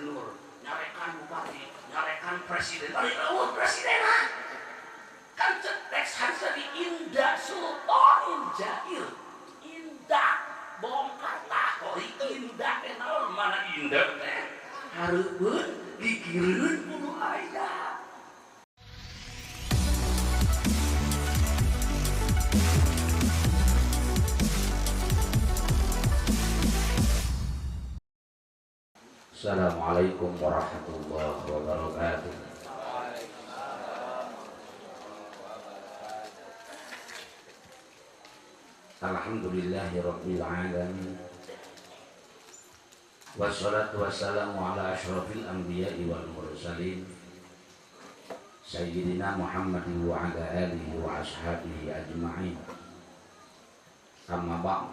gubernur, nyarekan bupati, nyarekan presiden, presiden kan cetek harusnya di Indah Sultanin Jail, Indah bongkar takoi Indah kenal mana Indah teh hareupeun dikireun kudu aya. Assalamualaikum warahmatullahi wabarakatuh. Alhamdulillahirabbil alamin. Wassalatu wassalamu ala asyrafil anbiya'i wal mursalin sayyidina Muhammadin wa ala alihi wa ashabihi ajma'in. Amma ba'd.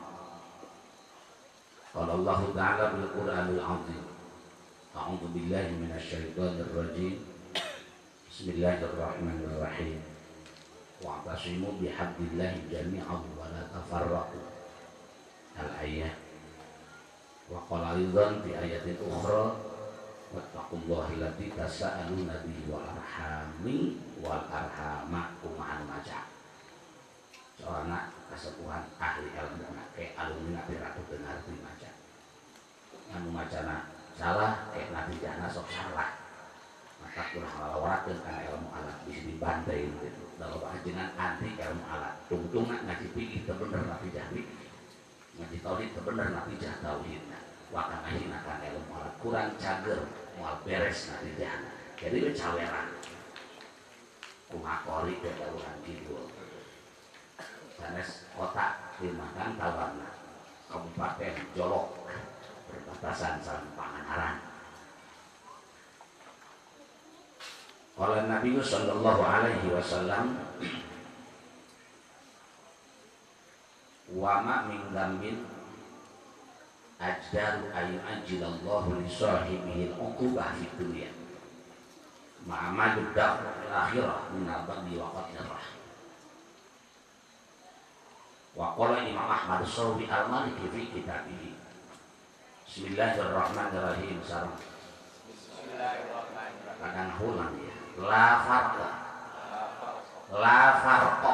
Qala Allah ta'ala bil Qur'anil 'azim. A'udzu billahi minasyaitonir rajim. Bismillahirrahmanirrahim. Wa'tasimu bihablillahi jami'an wa la tafarraqu. Al-ayat. Wa qala aidan fi ayatin ukhra wattaqullaha allati tasaaluna bihi wal arhami wal arhama kumahan maca. Soalna kasepuhan ahli ilmu ke alumni piratu benar di maca. Anu macana salah kayak natijahna sok salah. Maka kurang ngalawakeun kana ilmu alat bisa dibantai gitu. Dalam ajengan anti ilmu alat. Tungtungna ngaji fikih teu bener natijah fikih. Ngaji tauhid teu bener natijah tauhidna. Wakang ahina kana ilmu alat kurang cager moal beres natijahna. Jadi we caweran. Kumakori teh urang kidul. Sanes kota dimakan tawarna. Kabupaten Jolok perbatasan sareng Pangandaran. Qala Nabi sallallahu alaihi wasallam wa ma min dambin ajdaru ayu ajilallahu li sahibihi al-uqubah fid dunya ma'amadu da'wah al-akhirah min al-baghi wa qatlir rahim. Wa qala Imam Ahmad Sawi al-Maliki fi kitabih. Bismillahirrahmanirrahim. Sareng Bismillahirrahmanirrahim. Kadang hulang ya. La farqa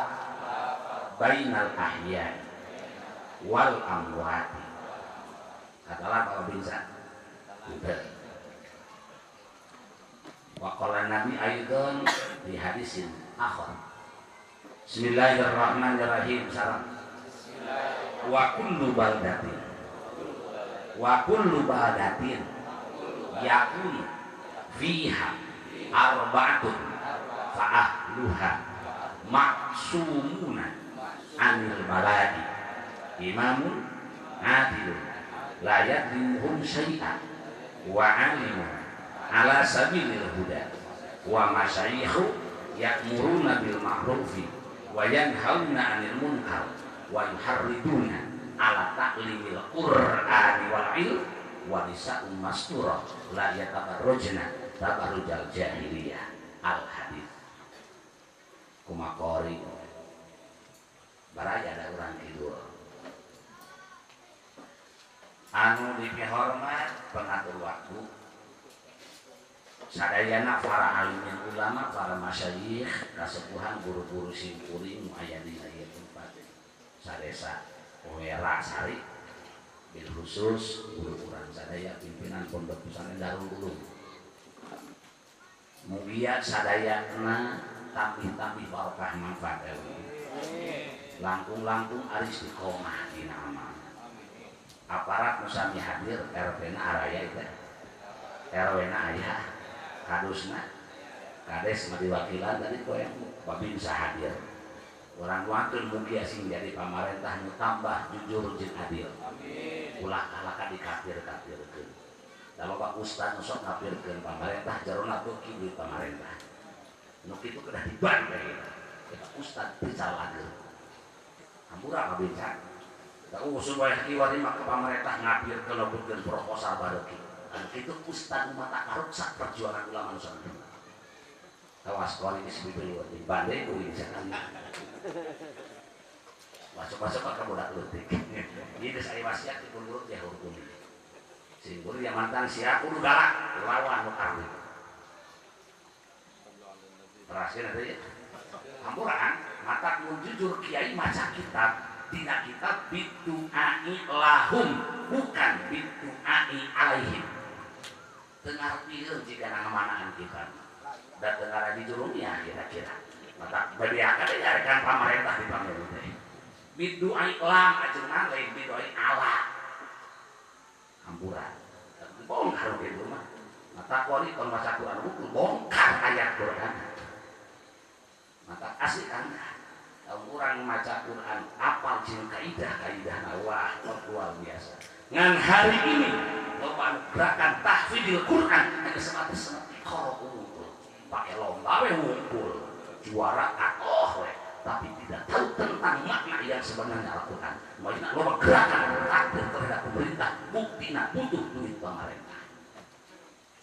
bainal ahya'i wal amwati. Katalah kalau bisa udah. Wa qala Nabi aidan di hadisin akhar. Bismillahirrahmanirrahim. Sareng wa kullu baldatin yakun fiha arba'atun fa'ahluha maksumuna anil baladi imamun adilun la yadrimuhum syai'an wa alimun ala sabilil huda wa masyayikhu ya'muruna bil ma'rufi wa yanhauna 'anil munkar wa yuharriduna ala ta'limil qur'ani wal ilm wa nisa'un masturah la yatabarrujna tabarrujal jahiliyah. Al-hadits kumakori baraya ada orang tidur anu dipihormat pengatur waktu sadayana para alimin ulama, para masyayikh, kasepuhan guru-guru simkuring aya dina ieu tempat sadesa Wera Sari bil khusus guru urang sadaya pimpinan pondok pesantren Darul Ulum mugia sadayana tambih-tambih barokah manfaat ilmu langkung-langkung ari istiqomah dina amal aparat nu sami hadir RT-na araya teh RW-na aya kadusna kades mah diwakilan tadi koe babinsa hadir urang wakeun mugia sing jadi pamarentah nu tambah jujur jeung adil ulah kalaka dikafir-kafirkeun da loba ustad nu sok ngafirkeun pamarentah jarona beuki di pamarentah nu kitu kedah dibantai kita ustad dicalakeun hampura kabinsa da supaya kiwari mah ka pamarentah ngafirkeun lebutkeun proposal bareuki anu kitu ustad nu mata karuksak perjuangan ulama Nusantara tawas kali ini sebibeli di bandai kuwi sekali masuk-masuk ke budak leutik. Ieu geus aya wasiat di pundurut ya hukum. Singguri yang mantan si aku udah galak lawan utang itu. Terakhir ada ya. Hampuran mata mun jujur kiai maca kitab tina kitab bidu'ai lahum bukan bidu'ai alaihim. Dengar pieu jika ngamanaan kita. Dan dengar di jurumnya kira-kira. Mata badiakan teh nyarekan pamarentah di pangeureun teh. Bidu'ai lam ajeunna lain bidu'ai ala. Hampuran. Bongkar gitu mah. Mata kuali kalau baca Quran itu bongkar ayat Quran. Mata asli kan. Kalau orang baca Quran, apal jeung kaidah-kaidah wah luar biasa. Ngan hari ini loba gerakan tahfidzul Quran hanya sebatas kalau ngumpul. Pakai lomba we ngumpul. Juara atoh we, tapi tidak tahu tentang makna yang sebenarnya Al-Quran. Makanya loba gerakan takdir terhadap pemerintah buktina butuh duit pemerintah.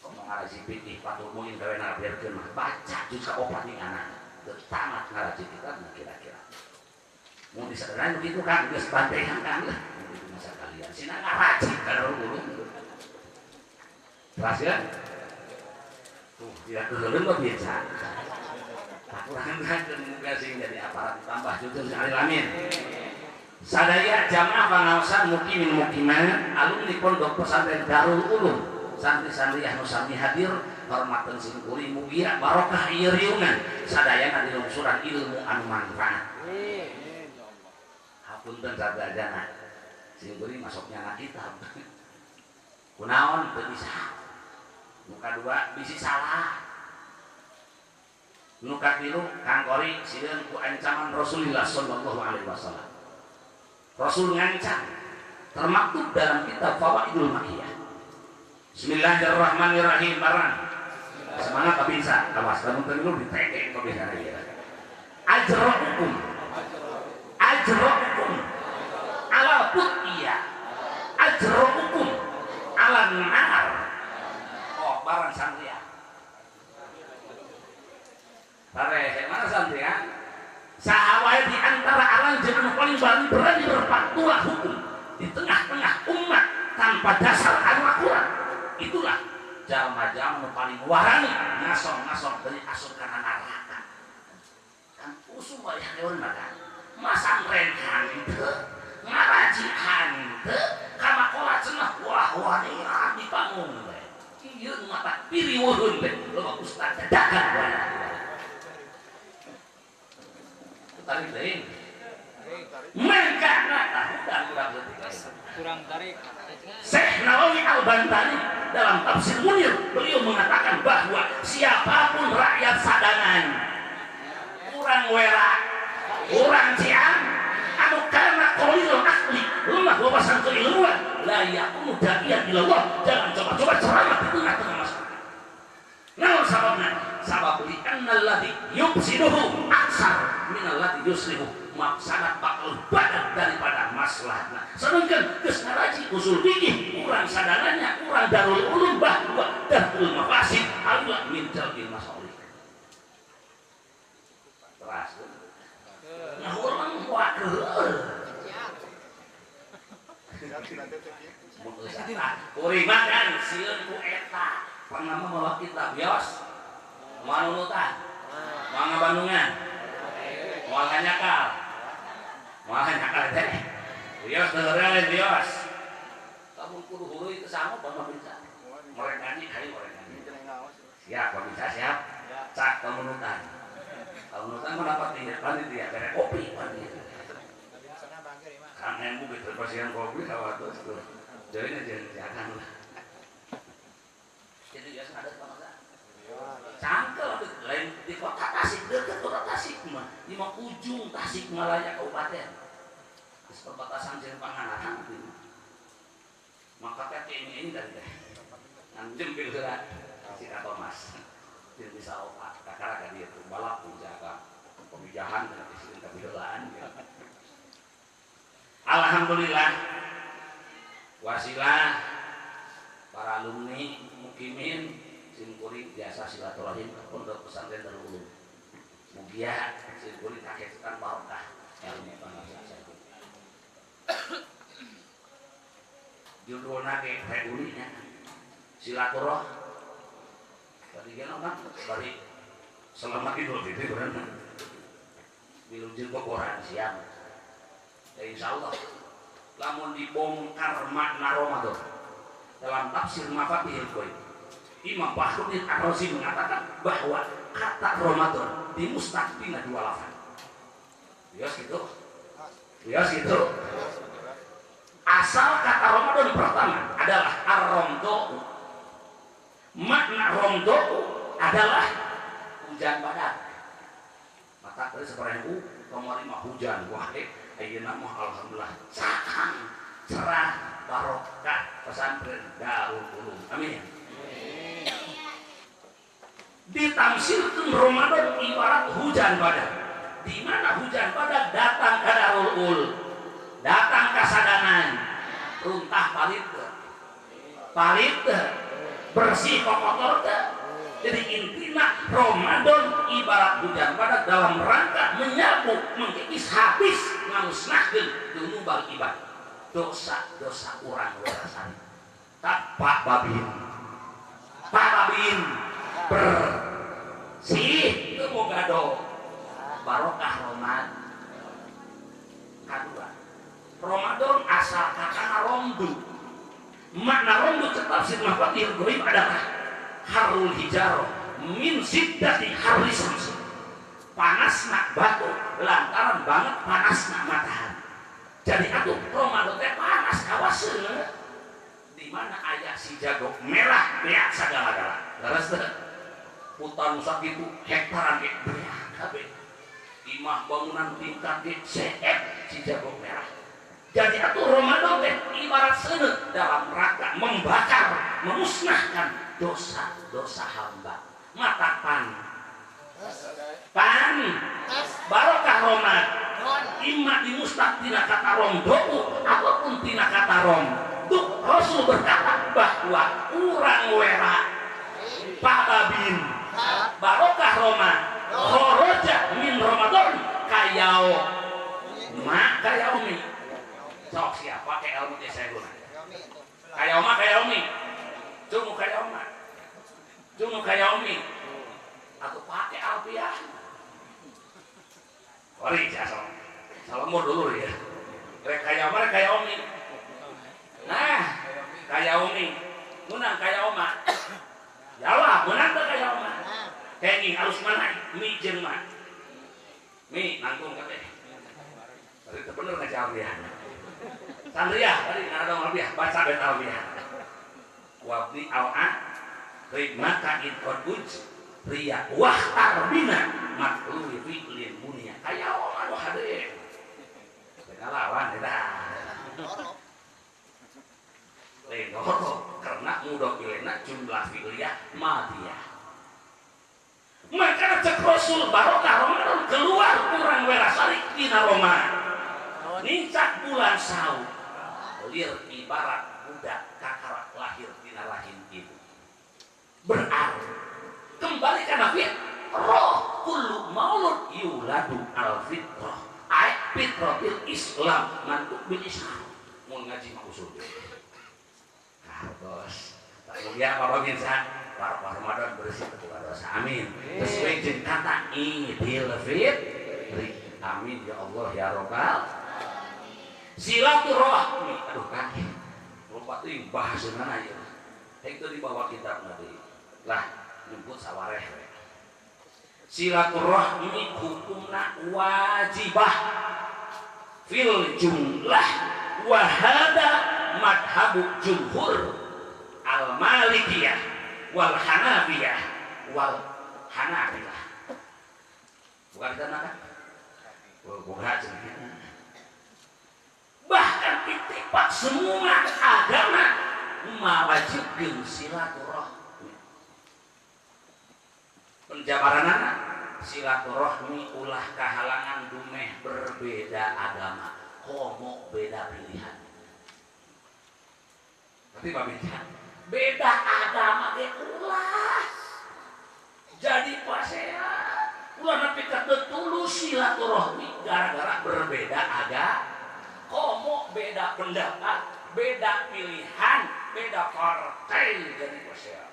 Ngomong ngaraji pikir patur mungkin gawe nabiarkeun mah baca juz kaopat ning anak. Teu tamat ngaraji kita kira-kira. Mau disadaran begitu kan geus bantehan kan lah. Itu masa kalian sina ngaraji kana ulun. Terus ya. Tuh, tidak keulun mah biasa. Kurang-kurang muga sing jadi aparat tambah jujur sekali lamin. Sadaya jamaah pangaosan mukimin mukiman alumni pondok pesantren Darul Ulum santri-santri anu sami hadir hormateun sing kuring mugia barokah ieu riungan sadayana dilungsuran ilmu anu manfaat. Hapunten sadayana sing kuring masuknya na kitab. Kunaon teu bisa. Nu kadua bisi salah. Nu katilu kang kori sieun ku ancaman Rasulullah sallallahu alaihi wasallam. Rasul ngancam termaktub dalam kitab Fawaidul Makkiyah. Bismillahirrahmanirrahim barang. Semangat kabisa, awas lamun teu nu ditekek kabisa ieu. Ajra'ukum ala putiyah. Ajra'ukum ala nar. Oh, barang santriya. Tare, mana santriya? Sahabat di antara alang jangan paling berani berfatwa hukum di tengah-tengah umat tanpa dasar Al-Quran. Itulah jalma-jalma paling warani ngasong-ngasong dari asup kana neraka. Kan usum aya deun mah masantren hanteu, ngaraji hanteu, kamakola cenah wah di panggung we. Ieu mata piriweuheun we, loba ustaz dadakan wae. Tarik lain mengkana kurang tarik. Syekh Nawawi Al-Bantani dalam tafsir Munir beliau mengatakan bahwa siapapun rakyat sadangan kurang wera kurang cian anu karena qalilul akli lemah wawasan keilmuan la yakunu da'iyan ila Allah, jangan coba-coba ceramah di tengah-tengah masyarakat. Naon sababna? Sabab li annal ladzi yufsiduhu aksar minal ladzi yuslihu, maksana bakal badat daripada maslahna. Sedangkan geus ngaraji usul fikih urang sadangannya urang Darul Ulum bahwa darul mafasid Allah min jalbil masalih. Terus nah urang wakeuh kuring makan sieun ku eta pernah membawa kitab Yos manunutan mangga Bandungan moal nyakal teh Yos dengerin Yos kamu kudu huluy teu sanggup bae bisa mereka ni kai mereka siap bisa siap cak manunutan mah dapat panitia bere kopi panitia kan embu gitu pasien kopi kawatos tuh jadi jangan lah jadi biasa ada apa cangkel lain di kota Tasik dekat kota Tasik mah di mah ujung Tasik Malaya Kabupaten di perbatasan jeung Pangandaran gitu maka ini dari teh ngan jempil heula si Thomas jeung bisa opat kakara ka dieu balap jaga pemijahan dan istri kabilaan ya. Alhamdulillah wasilah para alumni mukimin simkuring biasa silaturahim ke pondok pesantren Darul Ulum mugia simkuring kaketan barokah ilmu pangabdian. judulna ge regulinya silaturah tadi kan bari selamat Idul Fitri beneran wilujeng ke Quran siang ya insyaallah lamun dibongkar makna Ramadan dalam tafsir Mafatihul Ghaib Imam Fakhruddin Ar-Razi mengatakan bahwa kata Ramadan dimustaqbina dua lafaz bias gitu asal kata Ramadan pertama adalah ar-romdo makna romdo adalah hujan badai maka tadi seperti kemarin mah hujan wahid ayeuna mah alhamdulillah cakang cerah barokah pesantren Darul Ulum amin ditamsilkeun Ramadan ibarat hujan badai di mana hujan badai datang ke Darul Ulum datang ke sadangan runtah palit bersih kotor jadi intinya Ramadan ibarat hujan badai dalam rangka menyapu mengkikis habis ngamusnahkeun dunubal ibadah dosa-dosa urang warasan tak Pak Babin bersih teu boga do barokah Ramadan kadua Ramadan asal kata romdu makna romdu tafsir Mafatihul Ghaib adalah harul hijarah min siddati harri samsi panasna batu lantaran banget panasna matahari jadi atuh Ramadan teh panas kawaseun di mana aya si jago merah beak sagala-gala leres teh hutan sakitu hektaran ge beak kabeh imah bangunan tingkat ge CF si jago merah jadi atuh Ramadan teh ibarat seuneu dalam rangka membakar memusnahkan dosa-dosa hamba mata pan barokah Ramadan imma dimustaq tina kata romdo ataupun tina kata rom duk Rasul berkata bahwa urang wera Babin barokah Ramadan kharaja min Ramadan kayaumi sok siapa kayak Elmi saya guna kayaumi cuma kayaumi atau pakai alfiah wari jasa salamur dulu ya kayaumi nah kayaumi menang kayaoma jawab menang ke kayaoma kengi harus mana mi jeung mah mi nanggung kabeh tadi teu bener ngaji alfiah Sandria tadi ada alfiah baca bet alfiah wabni al-a rimaka idqud ria wahtar bina matlui fi'lin munia kayak anu hadir lawan eta karena mudah pilihna jumlah fi'liyah madiyah maka cek Rasul barokah Ramadan keluar kurang werasari dina Ramadan nincak bulan Saum lir ibarat budak kakak lahir dina rahim ibu berarti kembali ke Nabi roh kullu maulud yuladu al fitrah ayat fitratil Islam mantuk bil Islam mau ngaji mah usul bos tak mulia Bapak Binsa para Ramadan bersih ketua dosa amin sesuai jeung kata Idul Fitri amin ya Allah ya Rabbal silaturahmi aduh kaki lupa tuh bahasanana ya itu dibawa kitab Nabi lah nyebut sawareh silaturahmi hukumna wajibah fil jumlah wa hada madhabu jumhur al malikiyah wal hanafiyah wal hanafilah bukan kita nak bukan bahkan ittifaq semua agama mewajibkeun silaturahmi penjabaranana silaturahmi ulah kahalangan dumeh berbeda agama komo beda pilihan tapi babincan beda agama ge ulah jadi pasea ulah nepi ka tulus silaturahmi gara-gara berbeda agama komo beda pendapat beda pilihan, beda partai jadi sosial.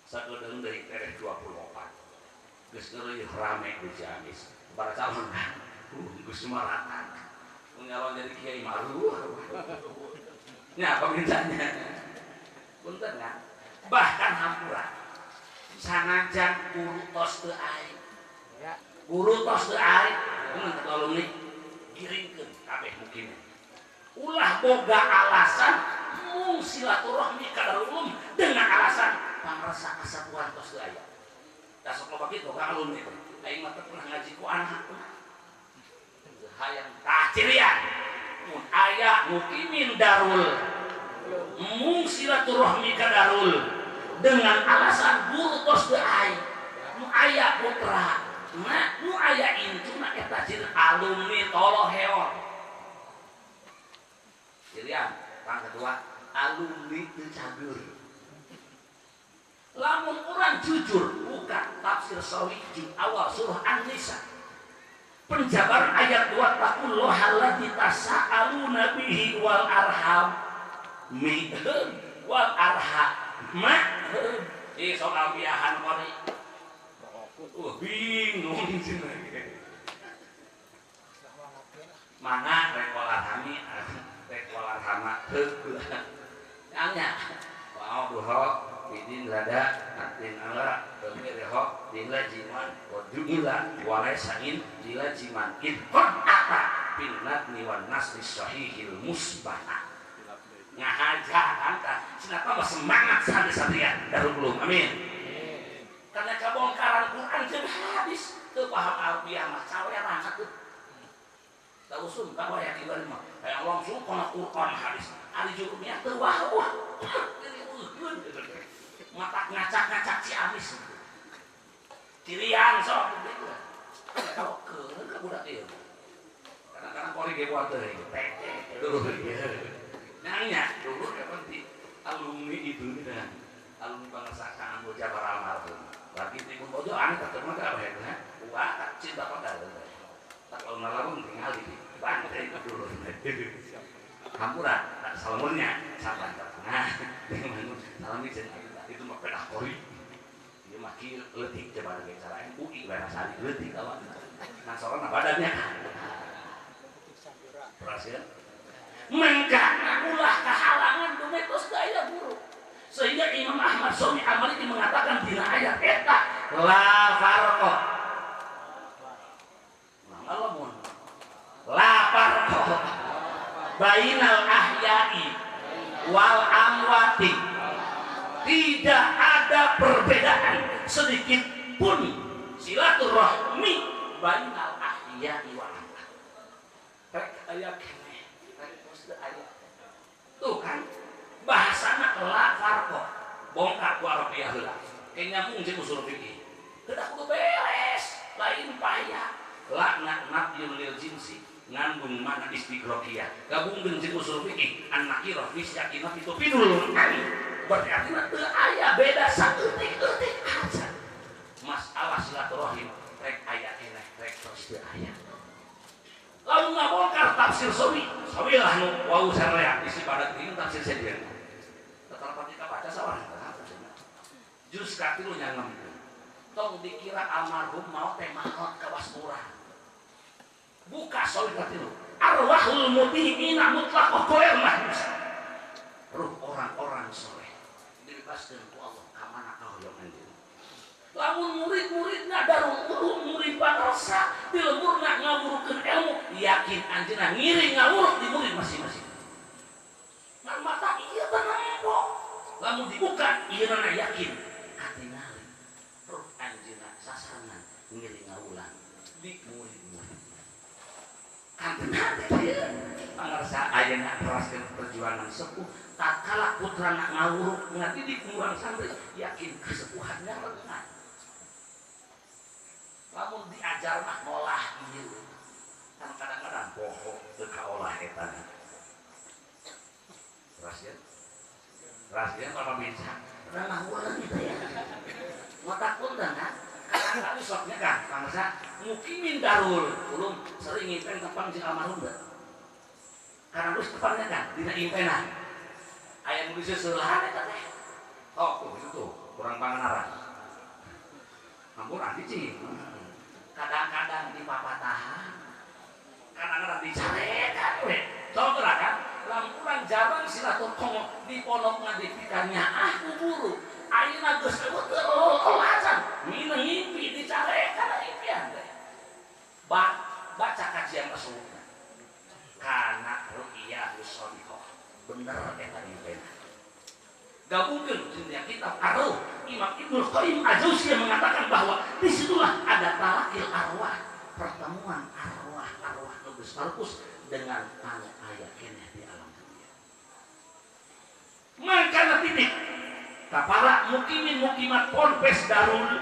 Sagedeung deui tereh 24. Geus leuwih rame di Ciamis. Para calon geus maratan. Nyalon jadi kiai malu. Nya pemintanya. Punten kan? Bahkan hampura. Sanajan guru tos teu aing. Ya, guru tos teu aing, mun alumni giringkeun kabeh mungkin. Ulah boga alasan mung silaturahmi ka Darul Ulum dengan alasan pangresa kesatuan tos teu aya. Da sok loba kitu ka alumni teh. Aing mah teu pernah ngaji ku anak. Hayang tah cirian. Mun aya mukimin Darul mung silaturahmi ka Darul dengan alasan guru tos teu aing. Nu aya putra, nu aya incuna eta ciri alumni toloheon. Cirian, kang kedua, alumni teu cager. Lamun urang jujur buka tafsir Shawi juz awal surah An-Nisa. Penjabaran ayat 2 taqullaha allati tasaaluna bihi wal arham. Wal arham. Soal biahan kori. Bingung mana rekolar kami rekolar hama nanya wow duho bidin lada atin ala pemiriho dila jiman wajumila walai sain dila jiman idhon apa pinat niwan nasri sahihil musbana ngahaja angka sinapa semangat santri-santrian Darul Ulum amin. Karena kabongkaran Quran jeung hadis teu paham alfiah mah caweran sakeut. Da usul ka waya kieu mah aya langsung kana Quran hadis. Ari jurumnya teu wah. Mata ngacak-ngacak Ciamis. Cirian sok gitu. Kalau keureun ka budak ieu. Kadang-kadang kori ge buat teh. Dulu nanya dulu penting alumni itu kan. Alumni bangsa Kang Bocah Baramarhum. Lagi timun bodoh aneh terima ka bae na. Wah, cinta pada. Tak kalau nalamun tinggal di bantai dulu. Hampura, salamunnya sabar. Nah, salam itu mah pedah kori. Dia mah kieu leutik coba ge cara UI bahasa leutik kawan. Nah, soalna badannya. Perhatian. Mengkana ulah kehalangan dumetos daya guru. Sehingga Imam Ahmad Syafi'i Al-Maliki mengatakan dina ayat eta la farqa. Ngalamun. La farqa bainal ahya'i wal amwati. Tidak ada perbedaan sedikit pun silaturahmi bainal ahya'i wal amwati. Rek aya keneh, rek poste aya. Tuh kan bahasana la farqa bongkar ku Arabiah heula ke nyambung jeung usul fikih teu kudu beres lain payah la nafyul lil jinsi ngandung mana istigraqiyah gabungkeun jeung usul fikih an nakirah fi yakinah itu pidul berarti artinya teu aya beda saeutik-eutik aja masalah silaturahim rek aya keneh rek terus teu aya lalu ngabongkar tafsir Shawi lah nu wau saraya isi pada ini tafsir sendiri telepon kita baca sawan juz katilu nyangem tong dikira almarhum mau teh mahal kawas murah buka Shawi katilu arwahul mutiina mutlaq ghair mahdus ruh orang-orang soleh dibebaskeun ku Allah ka mana kahoyong anjeun lamun murid-muridna Darul Ulum murid pakarsa di lemurna ngawurukeun ilmu yakin anjeunna ngiri ngawuruk di murid masing-masing ngan mata ieu teh nembok lamun dibuka ieu na yakin katingali ruh anjeunna sasangan ngiri ngawulang di murid-murid kantenan ieu pangarsa ayeuna teraskeun perjuangan sepuh tatkala putrana ngawuruk ngadidik urang santri yakin kesepuhannya lengan lamun diajar mah ngolah ieu kan kadang-kadang bohong teu kaolah eta rahasia apa bisa ranah ulah gitu ya mata punten kan kadang-kadang soknya kan bangsa mukimin Darul Ulum sering ngimpen tepang jeung almarhum karena terus depannya kan dina impenan aya nu diseuseulahan eta teh oh tuh itu tuh kurang pangenaran hampura cicing kadang-kadang di papatahan kadang-kadang dicarekan we contoh kan lampuran jarang silaturahmi di pondok ngadipikannya guru ayeuna geus keulasan ngimpi dicarekan impian teh baca kajian tasawuf kana ru'yah shadiqah bener eta impian gabungkeun jeung kitab Ar-Ruh Imam Ibnu Qayyim Az-Jauziyah mengatakan bahwa disitulah ada talaqil arwah pertemuan arwah nubus farkus dengan ayat keneh di alam dunia mangkana titik kapala mukimin mukimat ponpes darul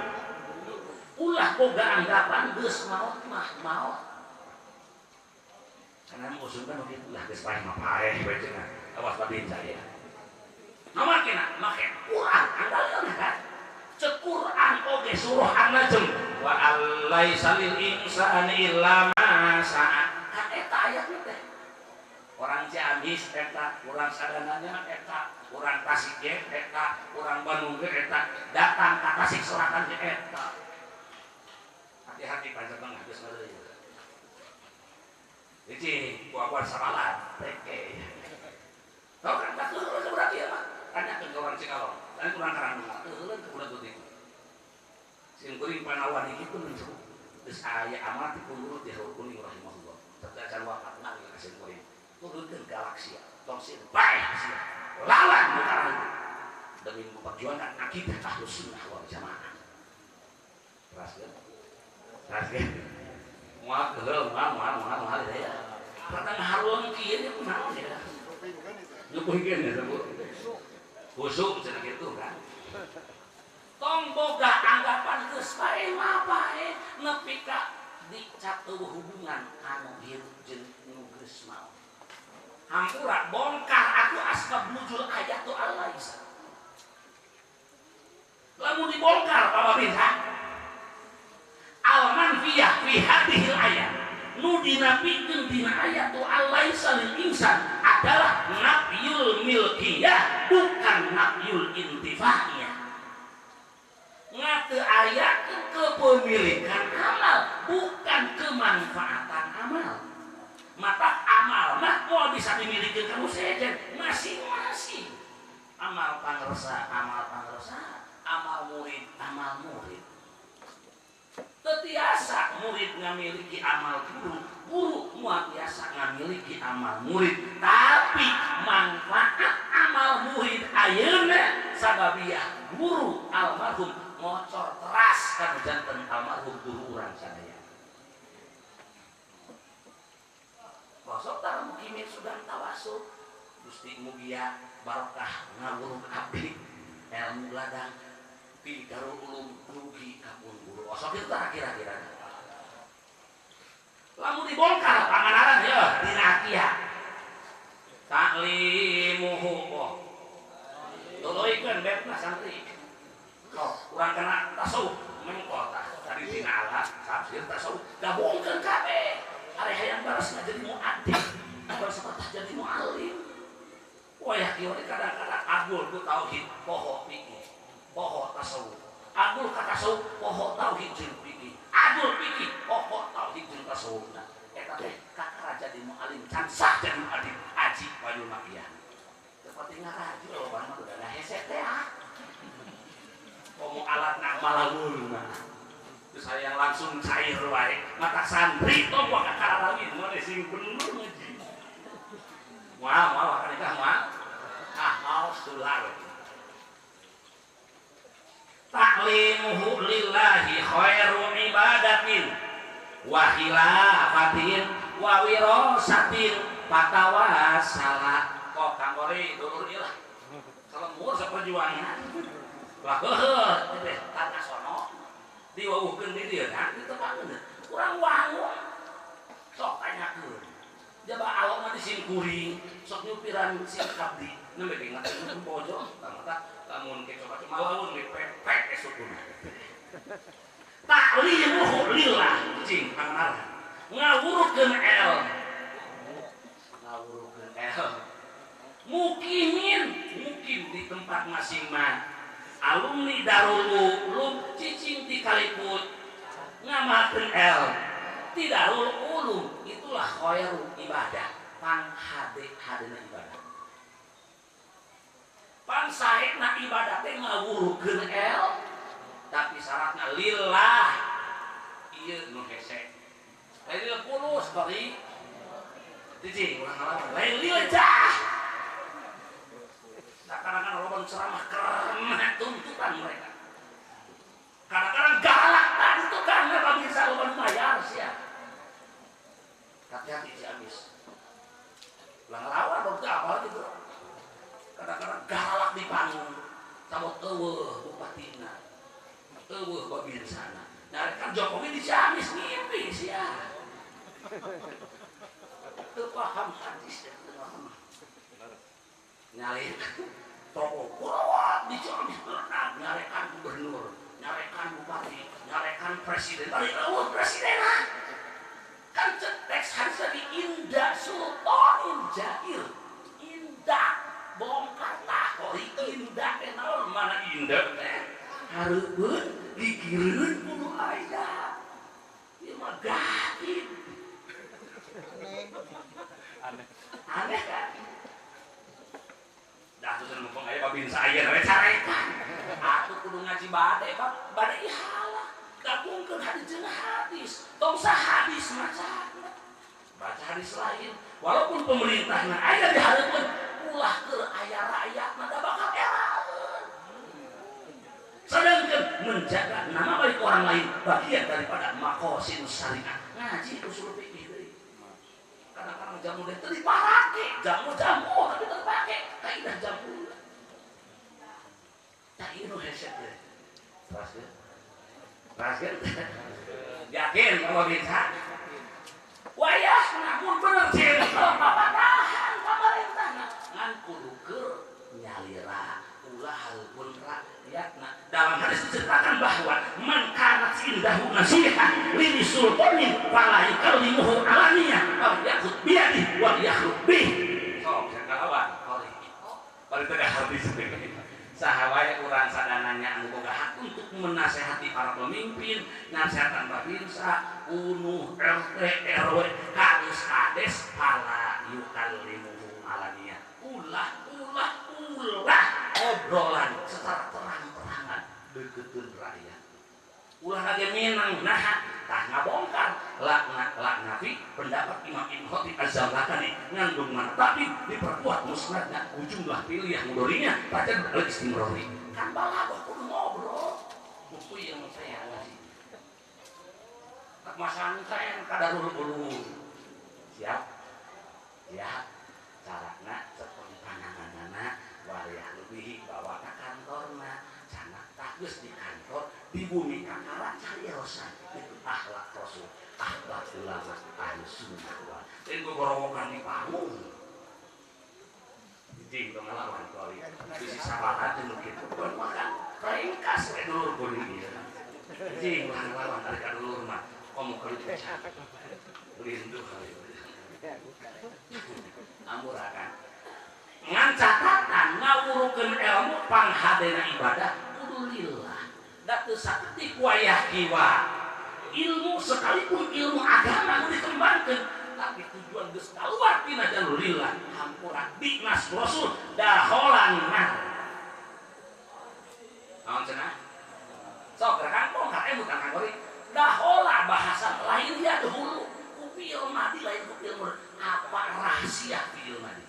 ulah boga anggapan geus maot mah maot karena musuhna begitu lah geus paeh mah paeh we cenah awas badin saya makena make Quran andalkeun kan cek Quran oge suruh an-najm wa allaisa lil insani illa ma sa'a kan eta ayatna teh orang Ciamis eta urang sadananya eta urang Tasik ge eta urang Bandung ge eta datang ka Tasik Selatan ge eta hati-hati panjenengan geus ngeureun hiji buah-buah samalan teke tau kan tak berarti ya mah tanyakeun ka urang Cikalong dan kurang karang euleun ke budak putih sing kuring panawan iki pun geus aya amal ti kunurut di kuning rahimahullah terdacan wafat nang ka sing kuring turunkeun galaksi tong sieun bae sia lawan mutaran demi memperjuangkan akidah Ahlus Sunnah wal Jamaah terus mual geul mual ya kadang harum kieu kunaon ya nyukuhkeun ya busuk cenah kitu kan tong boga anggapan geus bae mah bae nepi ka dicap hubungan anu hirup jeung nu geus maot hampura bongkar aku asbab nuzul ayatul al-laisa lamun dibongkar pamabinha al-manfiyah fi hadhil ayat nu dinapikeun dina ayatul al-laisa lil insan adalah nafyul milkiyah bukan nafyul intifahiyah ngate aya kepemilikan amal bukan kemanfaatan amal mata amal mah moal bisa dimiliki kamu sejen masing-masing amal pangresa amal murid tetiasa murid ngamiliki amal guru mual biasa ngamiliki amal murid tapi manfaat amal murid ayeuna sababiyah guru almarhum ngocor teras kan janten almarhum guru urang sadaya bosok tara mukimin sudah tawasul Gusti mugia barokah ngawurung abdi ilmu ladang pi karo ulum rugi kapun guru osok itu tah kira-kira lamun dibongkar panganaran ya dina akhiat taklimuhu kok tuluikeun betna santri kok urang kena tasawuf mengko tah tadi dina alat tafsir tasawuf gabungkeun kabeh are hayang baras jadi muadzin baras patah jadi muallim wayah kieu kadang-kadang agul ku tauhid poho fikih poho tasawuf agul ka tasawuf poho tauhid jeung fikih agul fikih poho tauhid jeung tasawuf eta teh kakara jadi muallim can sah jadi muallim aji wajul makiyah seperti ngaraji loh bang mah udah hese teh ngomong alat nak malagun terus saya yang langsung cair wae mata santri tong gua kakara lagi mulai sing bener ngaji mau kan nikah mau sular taklimuhu lillahi khairu ibadatin wa khilafatin wa wirasatin patawasala kok kanggori dulur ieu lah salemur saperjuangan lah heuh teh tanya sono diwauhkeun di dieu kan kitu banget urang wangun sok tanyakeun jaba awak mah disin kuring sok nyupiran sing kabdi nembe ingat pojok tamata lamun ke coba malaun ge pepek esukuna taklimuhu lillah cing pangaran ngawurukeun el ngawurukeun mukim di tempat masing-masing alumni Darul Ulum cicing di Kaliput ngamakeun el di Darul Ulum itulah khairul ibadah pan hadena ibadah pan saena ibadah teh ngawurukeun el tapi syaratna lillah ieu nu hese lain kulus bari cicing ulang ngalawan lain lillah kadang-kadang orang ceramah keren tuntutan mereka kadang-kadang galak tadi itu karena kalau bisa orang bayar sih ya hati-hati si Amis lawan waktu apa gitu kadang-kadang galak di panggung sama bupatina babinsana nyarikan Jokowi di si Amis ngimpi sih ya itu paham hadis ya nyari toko kurawat di Ciamis berenang nyarekan gubernur nyarekan bupati nyarekan presiden balik lewat presiden kan teks harusnya di indah sultanin jail indah bongkar takori indah kenal mana indah harupun dikirin kudu ayah ini mah gaib aneh kan dah tuh mumpung aya babin saya we carekan atuh kudu ngaji bade ihala gabungkeun hadis jeung hadis tong sahadis macana baca hadis lain walaupun pemerintahna aya di hareupeun ulah keur aya rakyatna da bakal eraeun sedangkan menjaga nama baik orang lain bagian daripada maqasid syariah ngaji usul fikih deui kadang-kadang jamu teh dipake jamu tapi terpake kaidah jamu tak ini headset deh raskan yakin kalau bisa wayah namun bener sih papatahan pemerintah ngan kudu keur nyalira ulah halpun rakyatna dalam hadis diceritakan bahwa man kana indahu nasihat li sultanin fala yukallimuhu alaniyah aw yakhud biyadihi wa yakhrub bih sok sakalawan bari teh hadis sahawaya urang sadananya anu boga hak untuk menasehati para pemimpin nasehatan babinsa unuh RT RW kadus kades fala yukallimuhu alaniyah ulah obrolan secara terang-terangan dekeun rakyat ulah lagi menang tah ngabongkar lakna fi pendapat Imam Ibnu Khatib Az-Zamlakani ngandung mana tapi diperkuat musnadnya ujunglah pilih yang mudorinya baca al-istimrori kan balagoh kudu ngobrol buku yang saya ngasih tak masantren kadarul ulum siap carana seperti pandanganana waliyah lebih bawa ke kantorna canak tagus di kantor di bumi kakara cariyosan itu akhlak rasul akhlak ulama ahli sunnah wal dan gogorowokan di panggung jing dong ngalawan kali bisi sabahat jeung kitu pun makan ringkas we dulur kuring ieu jing ngalawan ari ka dulur mah komo kali pecah linduh kali amurakan ngan catatan ngawurukeun ilmu panghadena ibadah kudu lillah da teu saeutik wayah kiwa ilmu sekalipun ilmu agama nu dikembangkeun tapi tujuan geus kaluar tina jalur lillah hampura dinas rasul daholan nah naon cenah sok gerakan bongkar bukan kangori dahola bahasa lain dia dahulu kupil mati lain kupil apa rahasia kupil mati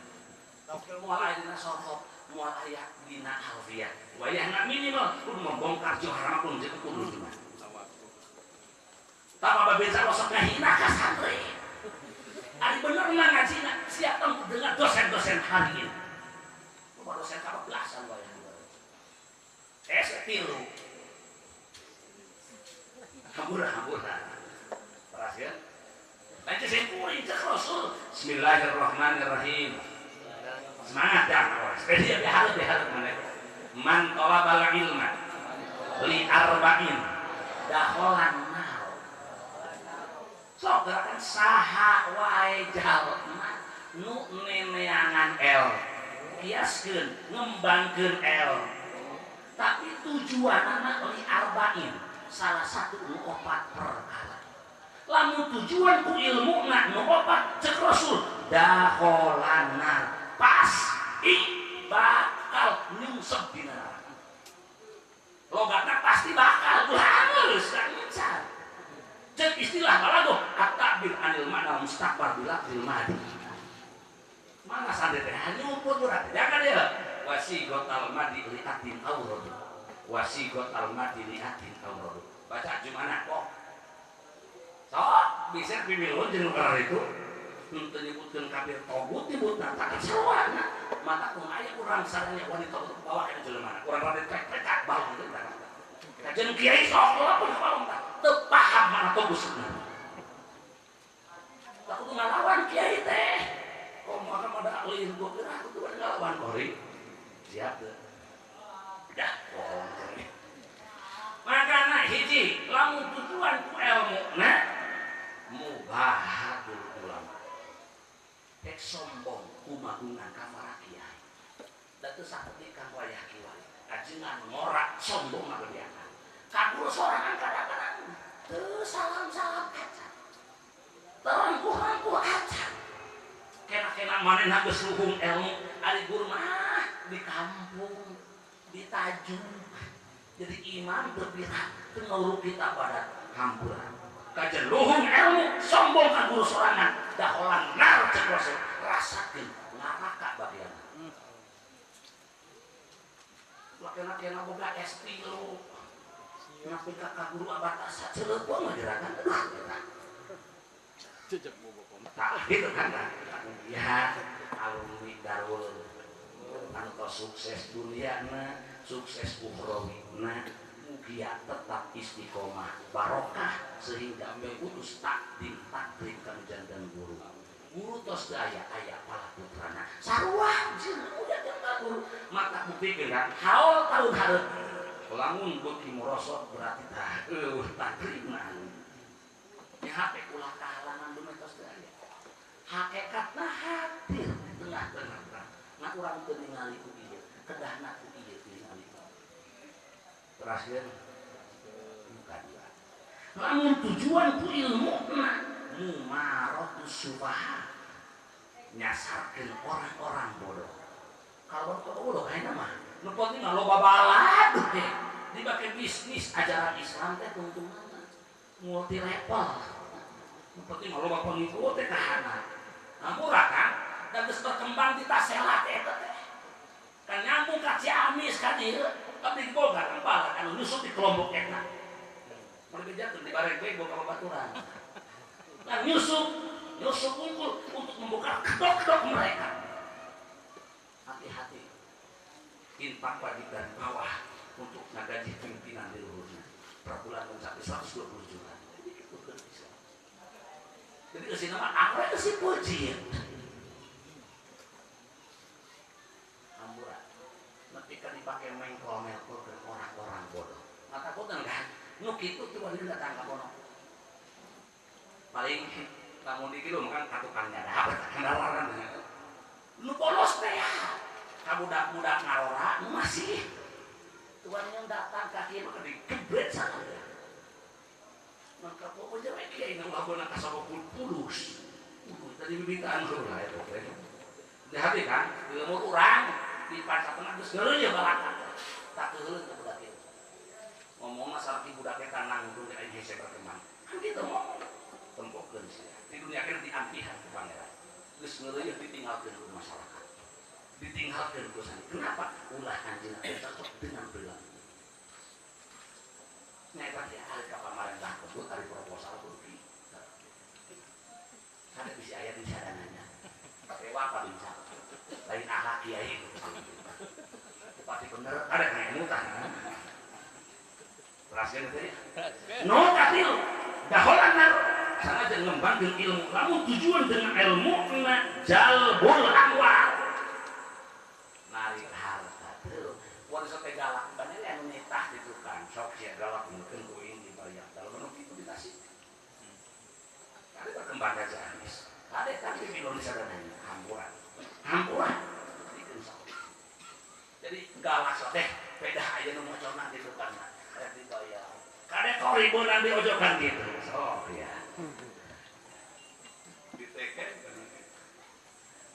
mual aya dina sorhok mual aya dina alfiah wayahna minimal kudu membongkar johar pun jeung kudu cuma tapa babesa rosok ngahina ka santri ari bener mah ngajina siap tong dengan dosen-dosen hari ini loba dosen ka belasan wayah tilu hambura perhatian baca sempuri cek rasul bismillahirrahmanirrahim semangat ya spesial diharap mana man talabal ilma li arba'in dakholan nar sok gerakan saha wae jalma nu neneangan L kiaskeun ngembangkeun L tapi tujuan anak li arba'in salah satu nu opat perkara lamun tujuan ku ilmu na nu opat cek Rasul dakholanar pasti bakal nyungsep di neraka logatna pasti bakal geus kan ngecar cek istilah balago at-ta'bir anil ma'na mustaqbal bila fil madi mana sande teh nyumput urang jangan ya wasiqatal madi li'atin awrad wasiqatal madi li'atin awrad baca gimana kok sok bisa pimilun jeung ukar itu teu nyebutkeun kafir togut nyebutna tak sawana mata kun aya urang sareng wanita untuk bawa ka jelema urang rada trek-trekat balong teh kajen kiai sok lamun balong teu paham mana togut sebenarnya tak kudu ngalawan kiai teh kok maka mada leuwih gua kira aku tuh ngalawan kori siap teu dah bohong teh makana hiji lamun tujuan ku ilmu na mubahatul ulama tek sombong kumagungan ka para kiai da teu saeutik ka wayah kiai ajengan ngorak sombong mah biasa kaguru sorangan kadang-kadang teu salam-salam kaca terangku-rangku kaca kena-kena manehna geus luhung ilmu ari guru mah di kampung di Tajung jadi imam berbira teu nguruk kita pada hampuran kajen luhung ilmu sombong ka guru sorangan daholan nar cek Rasul rasakeun neraka bagian lakena-kena boga S3 napi ka guru abatasa ceuleupung mah jerakan cecep bobo tak gitu kan ya alumni Darul anu sukses duniana sukses ukhrawina mugia tetap istiqomah barokah sehingga memutus takdim takdim kanujan dan guru tos daya pala putrana sarua jeung udah jeung guru mata bukti kan haul tahun hareup lamun beuki merosot berarti tah takrimna nya hape ulah kahalangan dume tos daya hakikatna hadir di tengah-tengah na urang teu ningali ku ieu kedahna ku ieu ningali terakhir bukan dia lamun tujuan ku ilmu na mumarotus subaha nyasarkeun orang-orang bodoh kalau bodoh ayeuna mah nu penting loba balad teh dibake bisnis ajaran Islam teh keuntunganna multi level nu penting loba pengikut teh kahana murah kan dan geus berkembang di tasela teh eta teh kan nyambung ka Ciamis ka dieu tapi di boga kan bala kan nyusup di kelompok eta merbejakeun di bareng bae boga babaturan dan nyusup unggul untuk membuka kedok-kedok mereka hati-hati infak wajib dari bawah untuk ngagaji pimpinan di luhurnya per bulan mencapai 120 juta jadi kesini mah anggrek kesini pujian ketika dipakai mengkomel-komel ke orang-orang bodoh maka bodoh kan nuk itu tuh wali datang ke bodoh paling kamu dikilo makan katukannya ada apa kendaraan lu polos teh ya budak-budak ngarora masih tuan yang datang kaki maka digebret sana maka pokoknya mereka ini ngelakuin kasabok pulus tadi bibitan lu lah itu di hati kan di umur orang di pasar tengah geus geuleuh ya balaka tak geuleuh ka budak ieu ngomongna sareng budak teh tanang kudu aing hese berteman kan kitu ngomong tempokkeun sia di dunia kana diampihan ku pangeran geus ngeuleuh ditinggalkeun ku masyarakat ditinggalkeun ku sana kenapa ulah anjeunna teh cocok dengan perilaku nya eta teh ari ka pamarentah kebut ari proposal kudu kada bisa aya di sadananya dewa apa bisa lain akhlak kiai pasti bener ada yang mutan rahasia tadi no katil daholan nar sama jangan ngembangkeun ilmu lamun tujuan dengan ilmu na jalbul amwal narik harta teu mun sampai galak bener anu nitah itu kan sok sia galak mungkin ku ini bayar kalau itu dikasih ada berkembang aja habis ada kan di Indonesia dan Hampura. Jadi galak teh beda aja nu moconan di depanna. Rek dibayar. Kade koribonan di ojokan gitu. Oh ya. Diteken.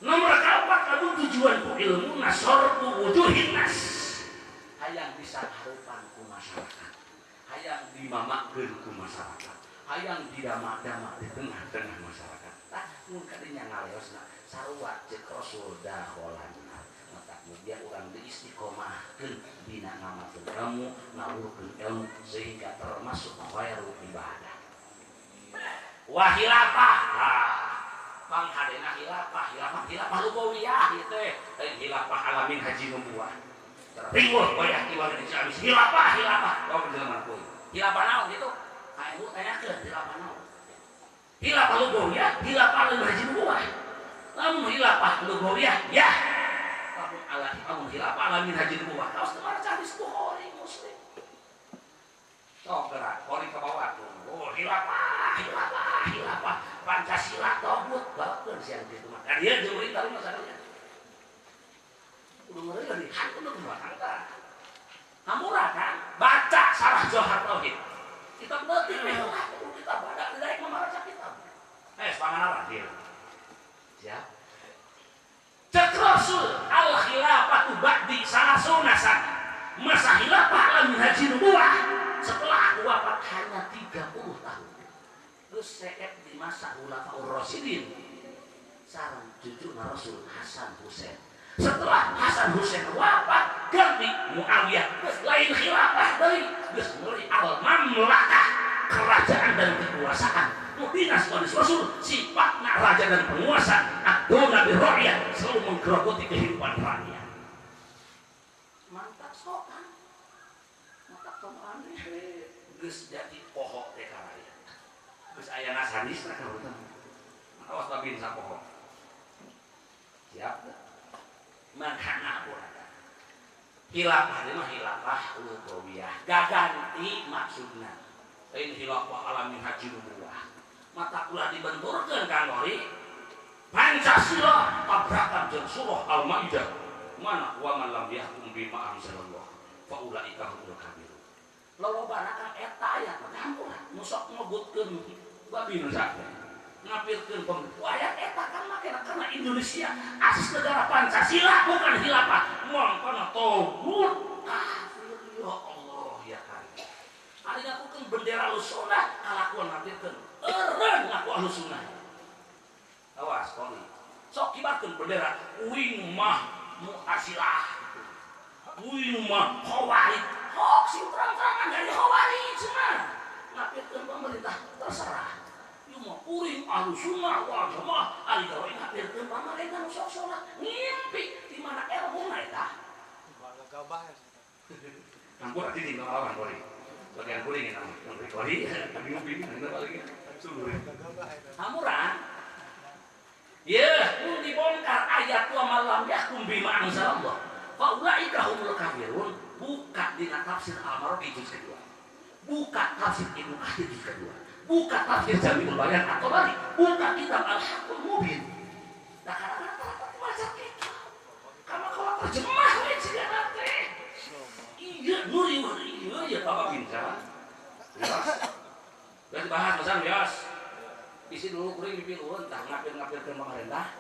Nomor kaopat anu tujuan ku ilmu nasortu wujuhin nas. Hayang bisa harupan ku masyarakat. Hayang dimamakeun ku masyarakat. Hayang didama-dama di tengah-tengah masyarakat. Tah mun kadinya ngaleosna sarua ceuk Rasul dakholanna. Mata kemudian urang diistiqomahkeun dina ngamakeun ilmu, ngawurkeun ilmu sehingga termasuk khairul ibadah. Wa khilafah. Panghadena hilafah lugawiyah ieu teh hilafah alamin haji nubuwah. Ringuh bayah kiwal di Ciamis hilafah kau jelema kuy. Hilafah naon gitu? Ayo tanyakeun hilafah naon? Hilafah lugawiyah, hilafah alamin haji nubuwah. Lamun hilafah lugawiyah ya. Lamun hilafah alamin haji nubuwah. Kaos teu maca hadis Bukhari Muslim. Sok gerak, kori ke bawah tuh. Oh hilafah. Pancasila tobut bakeun siang kitu mah. Ka dieu jeung urang tahu masalahnya. Kudu ngeureun deui hantu nu kumaha. Hamura kan baca Sarah Johar Tauhid. Kitab leutik meh kita badak direk mamaca kitab. Panganara dieu. Siap. Cek Rasul al khilafatu ba'di salasuna sana. Masa khilafah alamin haji nubuwah setelah aku wafat hanya 30 tahun. Terus seet di masa Khulafaur Rasyidin sareng cucuna Rasul Hasan Husain. Setelah Hasan Husain wafat ganti Muawiyah, geus lain khilafah deui, geus mulai al-mamlakah, kerajaan dan kekuasaan. Dinas Rasul sifatna raja dan penguasa, adona bi rakyat, selalu menggerogoti kehidupan rakyat. Mantap sokan. Mantap tomane geus jadi pohok teh karaya. Geus aya nasadisna ka urang. Awas babin sapoho. Siap. Manhana urang. Hilafah mah hilafah lugawiyah. Gaganti maksudna. Lain hilafah alamin haji nubuwah. Mata ulah dibenturkeun ka ngori. Pancasila tabrakan jeung surah Al-Maidah. Mana wa man lam yahkum bima anzalallah fa ulaika humul kafirun. Lolobana ka eta aya mah hampura nu sok ngebutkeun babi nu sakit. Ngapirkeun ayat eta kan make karena Indonesia asas negara Pancasila bukan hilafah. Moal kana togut kafir ya Allah ya karim. Ari ngakukeun bendera Ahlussunnah kalakuan ngapirkeun eureun ngaku Ahlussunnah. Awas koni. Sok kibarkeun bendera uing mah Mu'tazilah. Uing mah Khawarij. Hoax sing terang-terangan dari Khawarij mah. Ngapirkeun pemerintah terserah. Cuma uring Ahlussunnah wal Jamaah ari gawe ngapirkeun pamarentah nu sok salah ngimpi di mana ilmu eta. Gabah. Ampun ati di lawan kori. Bagian kuring eta mah. Yang kori tapi ngimpi nang lagi. Suluh. Hamuran. Ya, mun dibongkar ayat wa malam yahkum bima anzalallah. Fa ulaika humul kafirun. Buka dina tafsir Al-Marwazi juz kedua. Buka tafsir Ibnu Katsir juz kedua. Buka tafsir Jami'ul Bayan atau balik. Buka kitab Al-Haqqul Mubin. Nah, kadang-kadang baca kitab. Karena kalau terjemah we cidana teh. Iya, nuri ya Bapak Binsa. Bias bahas pesan bias. Bisi dulu kuring dipiluhun tah ngapir-ngapirkeun pemerintah.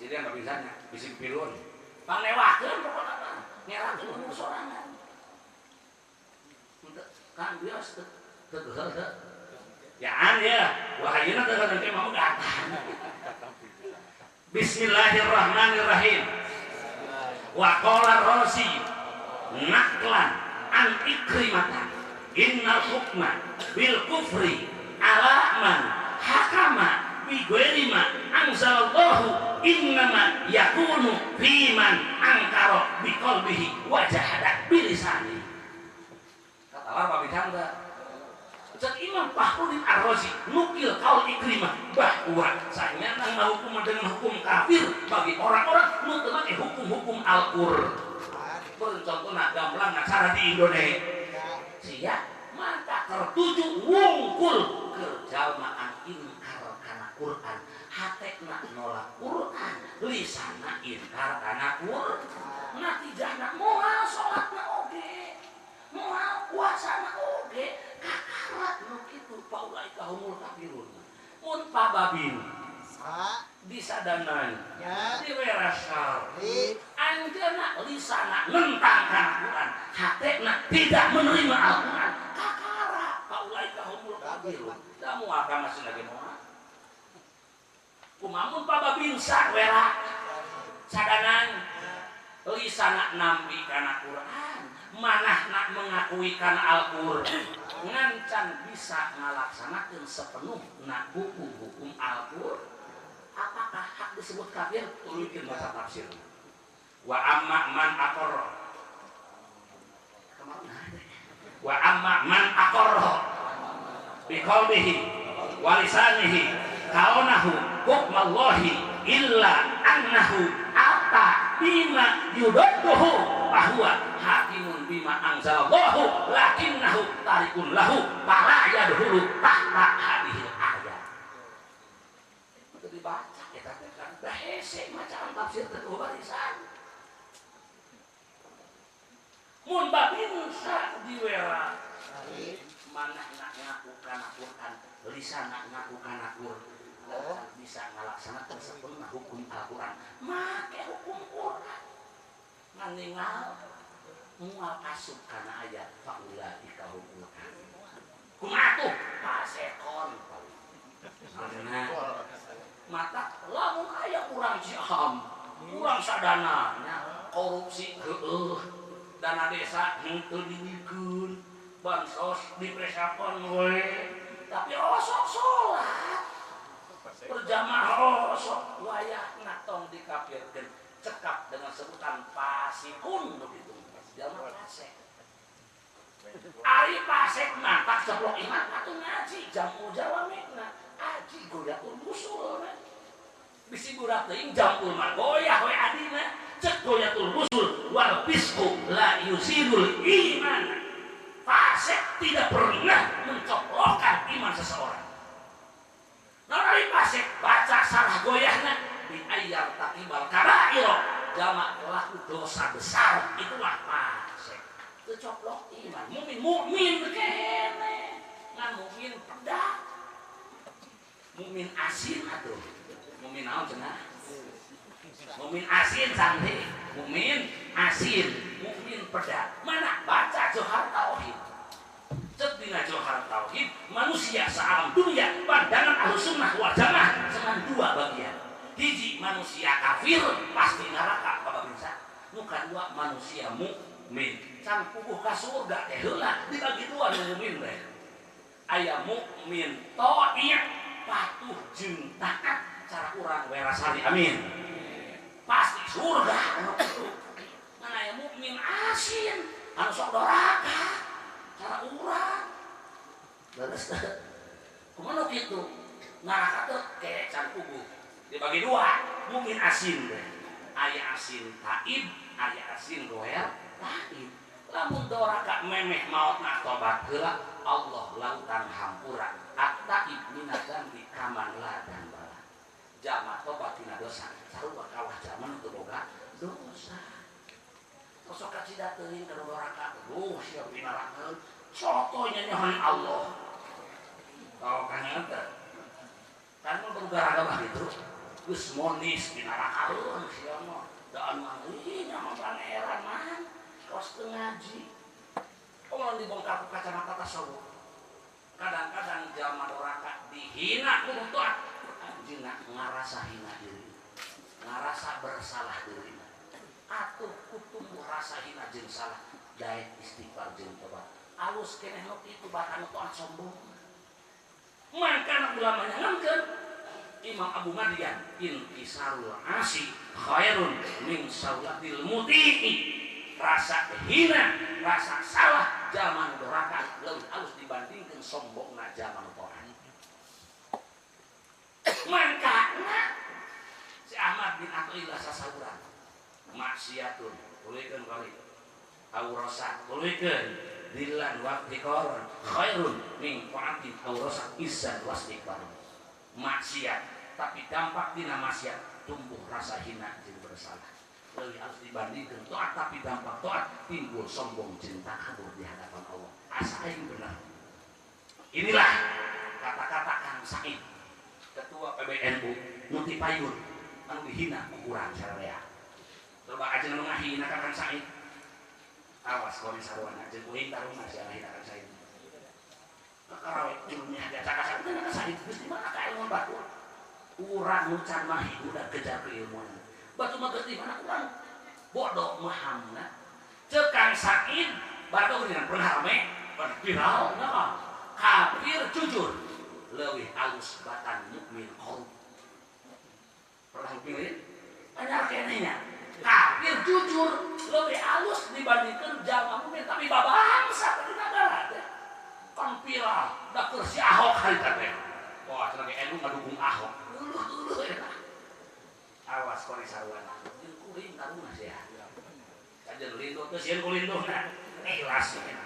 Jadi yang bisa bisi dipiluhun. Pangnewahkeun pokona tah. Ngerakeun sorangan. Kan bias teu teu. Ya ya, wahayuna teu kadang teh mau datang. Bismillahirrahmanirrahim. Wa qala Razi naqlan an Ikrimah innal hukma bil kufri ala man hakama bi ghairi ma anzalallahu innama yakunu fi man ankara bi qalbihi wa jahada bi lisani. Kata Allah Pak Cek Imam Fakhrudin Ar-Razi nukil kaul Ikrimah bahwa sanyana hukum dengan hukum kafir bagi orang-orang nu teu make hukum-hukum Al-Qur'an. Contohna gamblang acara di Indonesia maka tertuju wungkul kejalmaan ingkar kana Quran hatekna nolak Quran lisana inkar kana Quran natijahna moal salatna oge moal puasana oge kakarat nu kitu paulaika humul kafirun mun pababin disadanan diwerasal anjeunna lisana nentang kana Quran hatekna tidak menerima Al-Quran kakarat paulaika humul kafirun da moal ka masih lagi moal kumamun pababin wera sadanan lisana nampi kana Quran manahna mengakui kana Al-Qur'an ngancan bisa ngalaksanakeun sepenuhna hukum-hukum Al-Qur'an apakah hak disebut kafir tulikeun bahasa tafsir wa amma man aqarra wa amma man aqarra bi qalbihi wa lisanihi kaunahu hukmallahi illa annahu apa bima yudadduhu bahwa hakimun bima anzalallahu lakinnahu tarikun lahu fala yadhulu tahta hadhil ayat itu dibaca kita kan bahese macam tafsir teu barisan mun babin sa diwera manahna ngaku kana Quran lisana ngaku kana Quran bisa ngalaksanakan sepenuhna hukum Al-Quran make hukum Quran nganingal mual asup kana ayat faulaika humul kafirun kumatuh pasekon karena mata lamun aya urang jaham urang sadana korupsi heueuh dana desa henteu diwikeun bansos dipresapon we tapi osok salat berjamaah sok wayahna tong dikafirkeun cekap dengan sebutan fasikun begitu jalma fasik ari fasik mah tak ceplok iman atuh ngaji jamu jawamina aji goyatul usul bisi budak teuing jamul mah goyah we adina cek goyatul usul wal fisqu la yusidul iman fasik tidak pernah mencoplokkan iman seseorang. Nari pasek baca salah goyahna bi ayyar taqibal kaba'ir jamak pelaku dosa besar itulah pasek teu coplok iman mukmin kene ngan mukmin pedak mukmin asin atuh mukmin naon cenah mukmin asin santai mukmin asin mukmin pedak mana baca johar tauhid dina johar tauhid manusia sealam dunia pandangan Ahlus Sunnah wal Jamaah cuman dua bagian hiji manusia kafir pasti neraka babinsa nu kadua manusia mukmin can puguh ka surga teh heula dibagi dua nu mukmin teh aya mukmin ta'i' patuh jeung taat cara urang we rasani amin pasti surga anu kitu ngan aya mukmin asin anu sok doraka cara urang leres kumaha kitu neraka teh kayak can puguh dibagi dua mungkin asin deh aya asin taib aya asin goer taib lamun doraka memeh maotna tobat heula Allah lautan hampura at-taib minadzan bi kaman la dan bala jama tobat tina dosa sarua kawah zaman teu boga dosa sok kacida teuing ka doraka siap pinarakeun sotonya nyohan Allah kalau kangen teh kan mau bergara-gara gitu geus monis pinarakaeun sia mah da anu ih nyaman pangeran man kos teu ngaji kalau dibongkar ku kacamata tasawuf kadang-kadang jalma doraka dihina ku tuan anjeunna ngarasa hina diri ngarasa bersalah diri atuh kutumbuh rasa hina jeung salah daek istighfar jeung tobat alus keneh nu kitu bahkan tuan sombong maka ulama nyangamkeun Imam Abu Madian intisarul asi khairun min saulatil muti'i rasa hina rasa salah zaman doraka leuwih alus dibandingkeun sombongna zaman taat mangkana si Ahmad bin Athaillah sasaurang maksiatun ulikeun kali aurasa ulikeun dilan waqtiqar khairun min fa'atin aurasa izzan wastikbar maksiat tapi dampak dina maksiat tumbuh rasa hina jeung bersalah. Leuwih harus dibandingkan taat tapi dampak taat timbul sombong cinta kabur di hadapan Allah. Asa aing benar. Inilah kata-kata Kang Said, ketua PBNU nuti payun anu dihina kurang sararea. Coba aja nu ngahina Kang Said. Awas kalau sarwana jeung kuing taruna sia ngahina Kang Said. Kakarawe jurnya dia cakak Kang Said geus di mana ka ilmu batu. Urang nu can mahi udah kejar ke ilmuan. Batu mah geus di mana urang bodoh mahamna. Ceu Kang Said batu dengan pernah rame viral naon. Kafir jujur leuwih alus batan mukmin korup. Pernah pilih? Banyak kenehnya. Kafir jujur leuwih alus dibandingkan jalma mukmin tapi babangsa di negara teh. Kan viral da keur si Ahok harita teh. Wah, cenah ge NU ngadukung Ahok. Uluh eta. Awas kori sarwana. Jeung kuring taruna sia. Kajen lindung teh sieun kulindungna. Ikhlas we.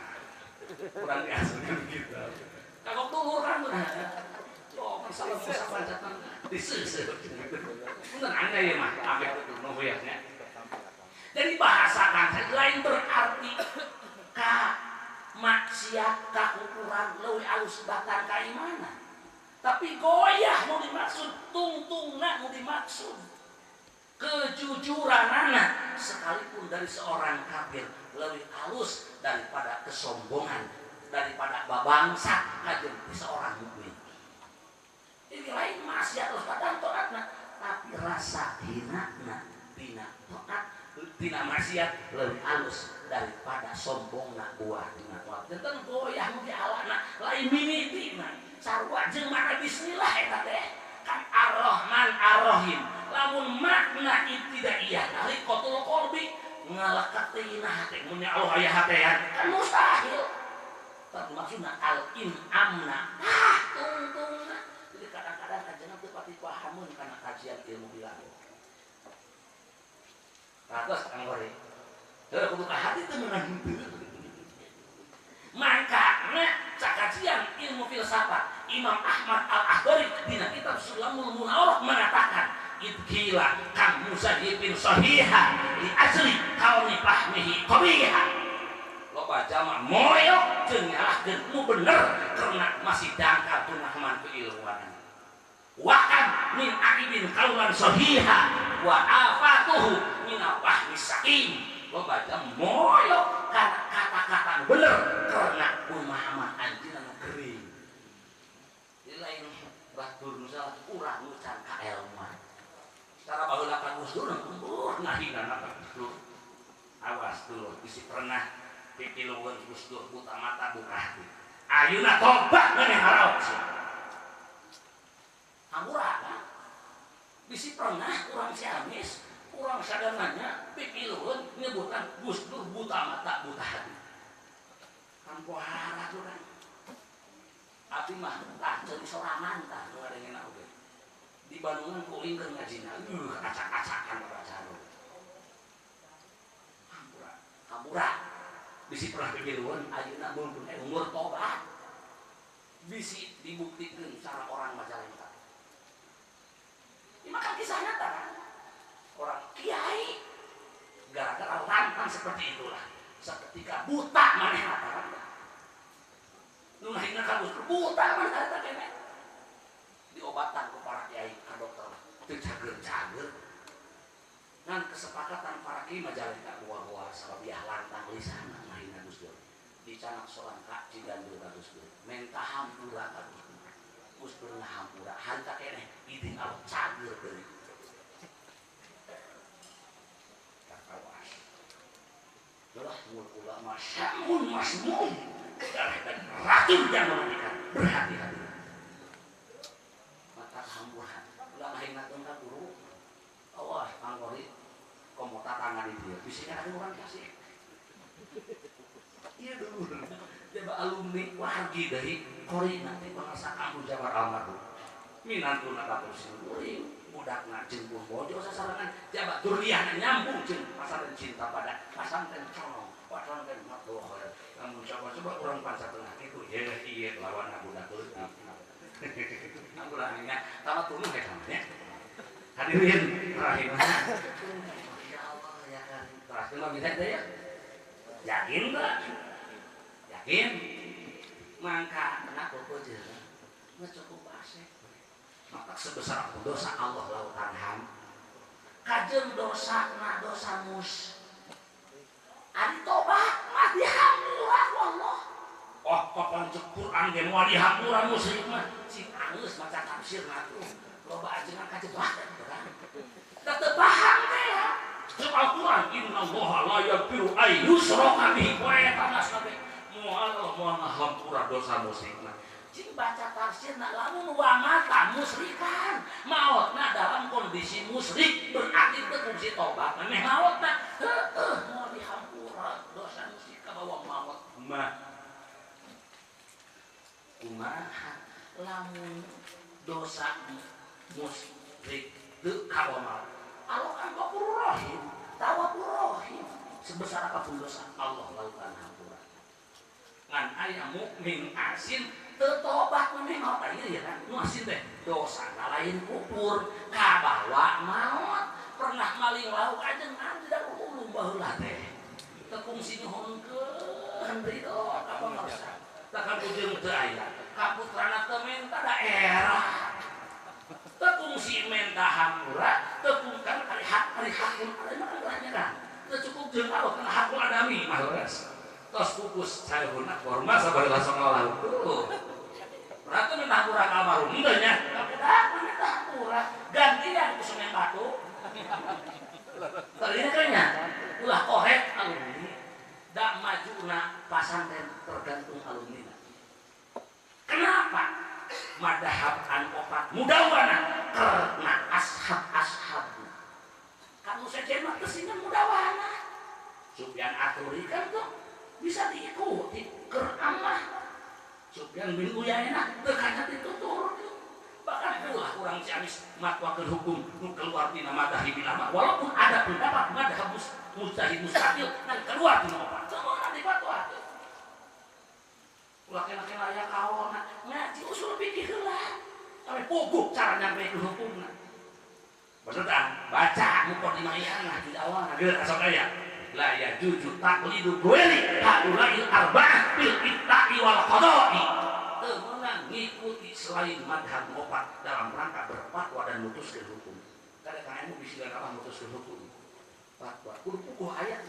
Kurang biasa gitu. Kagok dulur kan tuh. Oh, masalah pancatan diseuseut. Bener anda ya mah, ambil itu novuyasnya. Jadi bahasakan lain berarti ka maksiat ka ukuran leuwih alus batan ka imana. Tapi goyah mau dimaksud, tungtungna mau dimaksud. Kejujuranana sekalipun dari seorang kafir lebih halus daripada kesombongan, daripada babangsa kajen seorang mukmin. Ini lain maksiat terus kadang taatna, tapi rasa hinana tina taat tina maksiat lebih halus daripada sombongna buah tina taat. Janten goyah mun dialana lain mimitina. Sarua jeung mana bismillah eta teh. Kan Ar-Rahman Ar-Rahim. Lamun makna ibtidaiyah dari qatul qalbi ngalakatina hate mun Allah aya hatean kan mustahil. Tapi maksudna al-in'amna tungtungna. Jadi kadang-kadang ajenna teu pati pahamun kana kajian ilmu bilang. Terus anggore. Teu kudu ka hati teu meunang henteu. Makana cakajian ilmu filsafat Imam Ahmad Al-Ahdari dina kitab Sulamul Munawwarah mengatakan idkila kang musajibin sahiha li asli kauni fahmihi qabiha. Loba jama moyo jeung nyalahkeun nu bener karena masih dangkal tunahan keilmuan. Wa kan min aqibin qaulan sahiha wa afatuhu min fahmi sakin. Loba jama moyo kana kata-kata bener karena pemahaman anjeunna nu gering. Lain batur nusa urang nu can kaelmuan. Cara baheula ka Gus Dur ngahina ka Gus Dur. Awas dulu bisi pernah pipilueun Gus Dur buta mata buka hati. Ayeuna tobat maneh haraos. Hampura kan? Bisi pernah urang Ciamis, urang sadananya pipilueun nyebutan Gus Dur buta mata buta hati. Kan pohara tuh kan. Abi mah tah jadi sorangan tah nu ngadengena oge. Di Bandungan kuring keur ngajina, acak-acakan bacaan. Hampura. Bisi pernah pipilueun ayeuna mun umur tobat. Bisi dibuktikeun cara orang Majalengka. Ini mah kisah nyata kan. Orang kiai gara-gara lantang seperti itulah. Seketika buta maneh apa nu ngahina ka Gus buta man eta keneh diobatan ku para kiai ka dokter teu cager-cager ngan kesepakatan para kiai Majalengka gua sababiah lantang lisanna ngahina Gus Dur dicanak solan ka Ciganjur ka Gus Dur menta hampura ka Gus Dur ngahampura hanta keneh iding awak cager deui kawas lah mun ulama syamun masmum dan racun yang mematikan berhati-hati mata hamburan ulah ingatkan ka guru awas anggori komota tangan itu ya bisiknya ada orang kasih iya dulu coba alumni wargi dari kori nanti bahasa kamu Jabar almarhum minantuna ka kursi kuring budakna jeung pun bojo sasarangan jabat duriahna nyambung jeung pasaran cinta pada pasantren colong pasantren makhluk kamu coba orang panca tengah itu iya lawan budak leutik Hampura nya tamat turun kayak namanya. Hadirin rahimah. Ya Allah ya kan. Terakhir mah bisa ya. Yakin enggak? Yakin? Mangka anak pokok jelas. Nggak cukup asik. Maka sebesar apapun dosa Allah lautan ham. Kajeng dosa na dosa mus. Ari tobat mah dihampura Allah. Oh, kapan cek Quran ge moal dihampura musyrik mah. Cing angeus maca tafsirna tuh. Loba ajengan kajebak kan. Tetep paham teh ya. Cek Al-Quran innallaha la yaghfiru ay yushraka bihi wa yatanas kabeh. Moal ngahampura dosa musyrik mah. Cing baca tafsirna lamun wa mata musyrikan. Maotna dalam kondisi musyrik berarti teu fungsi tobat. Meh maotna moal dihampura dosa musyrik ka bawah maot mah. Kumaha lamun dosa musyrik teu kawamal Allah kan Ghafurur Rahim Tawwabur Rahim sebesar apapun dosa Allah lautan hampura ngan aya mukmin asin teu tobat meh maot ieu ya kan nu asin teh dosana lain kufur kabawa maot pernah maling lauk ajeng anda ulung baheula teh teu kungsi nyuhunkeun ridho ka pamarsa takkan ujung teu aya kaputrana teu menta daerah teu kungsi menta hampura teu kungkan ari hakul ada makannya kan teu cukup jeung Allah kana hakul adami mah geus tos pupus saeuna forma sabari langsung laut tuh berarti menta hampura ka almarhum teu nya tapi dah menta hampura gantian ku semen batu tadi kan nya ulah korek alumni dak majuna pasantren tergantung alumni. Kenapa? Madhab an opat mudawana karena ashab kamu saja mah kesini mudawana Sufyan Atsuri kan tuh bisa diikuti keramah Sufyan bin Uyainah terkadang ditutur bahkan pula orang Ciamis matwakeun hukum nu keluar tina madhab bilama walaupun ada pendapat madhab mujtahid mustaqil dan keluar tina opat semua nanti fatwa laki-laki layak kawon ngaji usul fikih heula sampai pogok cara nyampe ke hukumna bener kan baca mukadimahna di awalna geus asal aya la ya juju taqlidu ghairi haulail arba'ah bil ittaqi wal qada'i teu meunang ngikuti selain madhab opat dalam rangka berfatwa dan mutuskeun hukum kadang-kadang bisa apa mutuskeun hukum fatwa kudu puguh aya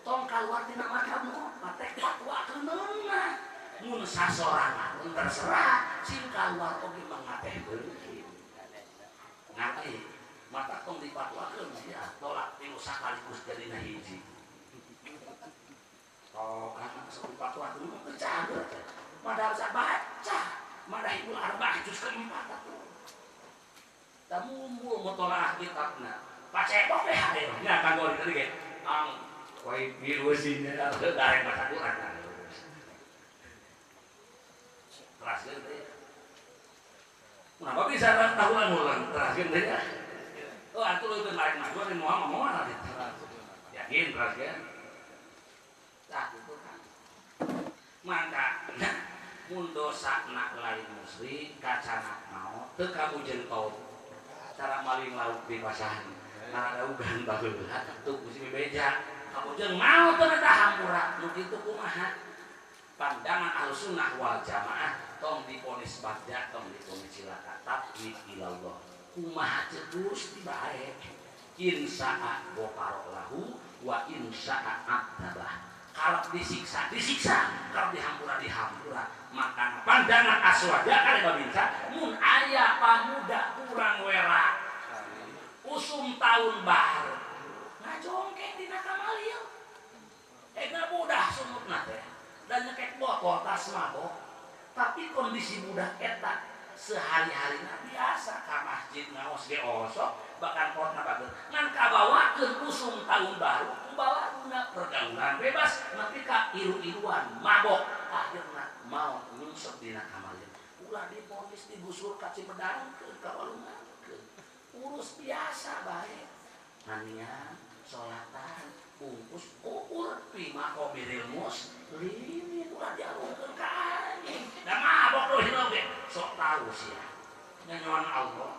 tong kaluar tina madhab opat teh fatwa keunna mun sasorangan terserah sing kaluar oge mangateh beuleuh ngarti mata tong dipatwakeun ya tolak tilu sakaligus jadina hiji kana sok dipatwa dulu kecager padahal saya baca Madahibul Arba'ah juz keempat atuh da mumbul mutolaah kitabna pacebok deh ade nya kanggo tadi ge ang poe virusin darek baca Quran terakhir deh. Kenapa bisa tahuan ulang terakhir deh ya? Oh, aku lebih naik maju dari mau nanti. Yakin terakhir? Tak itu kan. Maka, mun dosa nak lain musyrik, kacana mau, teu kamu jengkau. Cara maling lauk di pasahan. Karena ugan baheula, tuh kusi bebeja. Kamu jeung mau teu da hampura, nu kitu kumaha? Pandangan Ahlussunnah wal Jamaah tong diponis bagja tong diponis cilaka takwid ilallah kumaha cetus dibae insa'a ghafara lahu wa insa'a adzabah kalau disiksa kalau dihampura maka pandangan aswaja kali babinsa mun aya pamuda kurang wera usum tahun baru ngajongkeng dina kamalil mudah sumutna teh dan nyekek botol tas mabok tapi kondisi budak eta sehari-harina biasa ka masjid ngaos ge osok bahkan potna bageut ngan kabawakeun usum tahun baru kubawaruna pergaulan bebas nepi ka iru-iruan mabok akhirna mau nyungsep dina kamalin ulah diponis digusur ka Cimedang ke walungakeun urus biasa bae nganian salatan bungkus ukur pima kobiril mus lini ulah dialungkeun ka Da mabok tuh hina ge. Sok tahu sih. Nyanyoan Allah.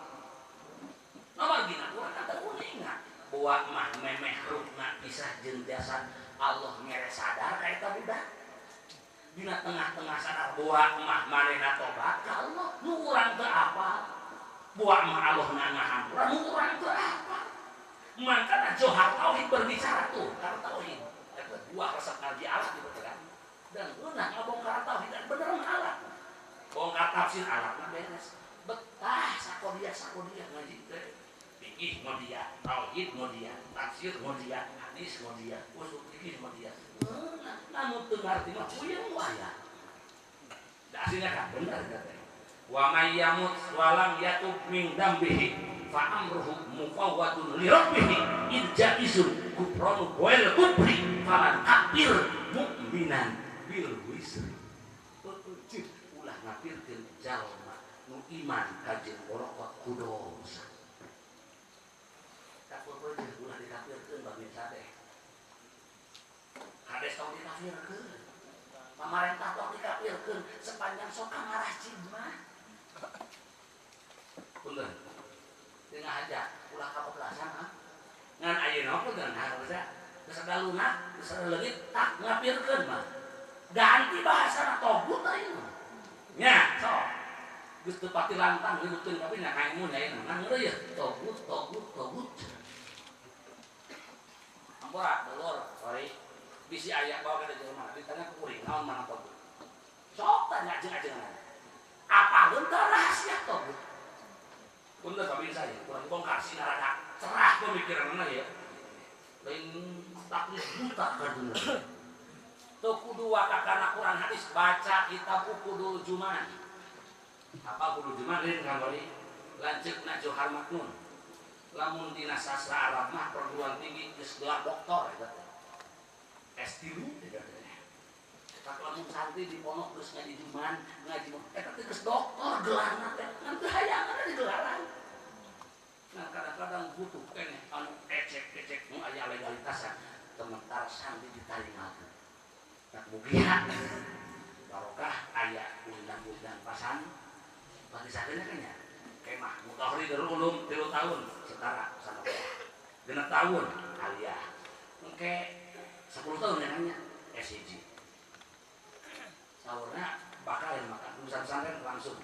Nomor gina urang kata uningan. Buat mah memeh rukna pisah jeung jasad Allah mere sadar ka eta budak. Dina tengah-tengah sadar buat mah manehna tobat ka Allah. Nu urang teu apa. Buat mah Allah na ngahampura nu urang teu apa. Makanya Johar Tauhid berbicara tuh karena Tauhid. Eta dua resep ngaji alat dibetekan. Dan beunah ngabongkar Tauhid dan bener alat. Bongkar tafsir alatna beres. Betah sakodiah ngaji teh. Fikih mau dia, tauhid mau dia, tafsir mau dia, hadis mau dia, usul fikih mau dia. Namun teu ngarti mah puyeng waya. Da aslinya kan bener kata. Wa may yamut wa lam yatub min dambihi fa amruhu mufawwadun li rabbih idja'izun kufranu wal kufri falan kafir mukminan bil wisri. Ulah ngapirkeun jalma nu iman ka jeung orok kudosa. Ulah dikafirkeun bagi sadeh. Hades tong dikafirkeun. Pamarentah tong dikafirkeun sepanjang sok kamarah mah. Punten. Tengah aja ulah kapelasan ah. Ngan ayeuna pun teu harusnya geus daluna, geus leungit tak ngafirkeun mah. Ganti bahasana togut ayeuna. Nya, sok. Geus teu pati lantang nyebutkeun tapi nya kaemu nya ayeuna. Ngan ngeureun ya togut. Ampura dulur, sorry. Bisi aya bawa ka jelema, ditanya ku kuring naon mana togut. Sok tanya jeung-ajengan. Apa geun teu rahasia togut? Punten kabin saya, kurang bongkar sinarada cerah pemikiranna ya. Lain taklif buta ka dunia. Teu kudu wakakana Quran hadis baca kitab Uqudul Juman. Apa Uqudul Juman lain kamari lanceukna Johar Maknun. Lamun dina sastra Arab mah perguruan tinggi geus gelar doktor eta teh. S3 eta teh. Tak lamun santri di pondok geus ngaji Juman, ngaji eta teh geus doktor gelarna teh. Ngan teu hayangan di gelaran. Nah kadang-kadang butuh keneh anu ecek-ecek nu aya legalitasan tementar santri ditarimakeun. Tak mugia barokah aya undang-undang pasan bagi sadenya kan ya. Kemah mutahri darul ulum 3 tahun setara sana genep tahun aliyah engke 10 tahun ya nanya SIG saurna bakal yang makan lulusan pesantren langsung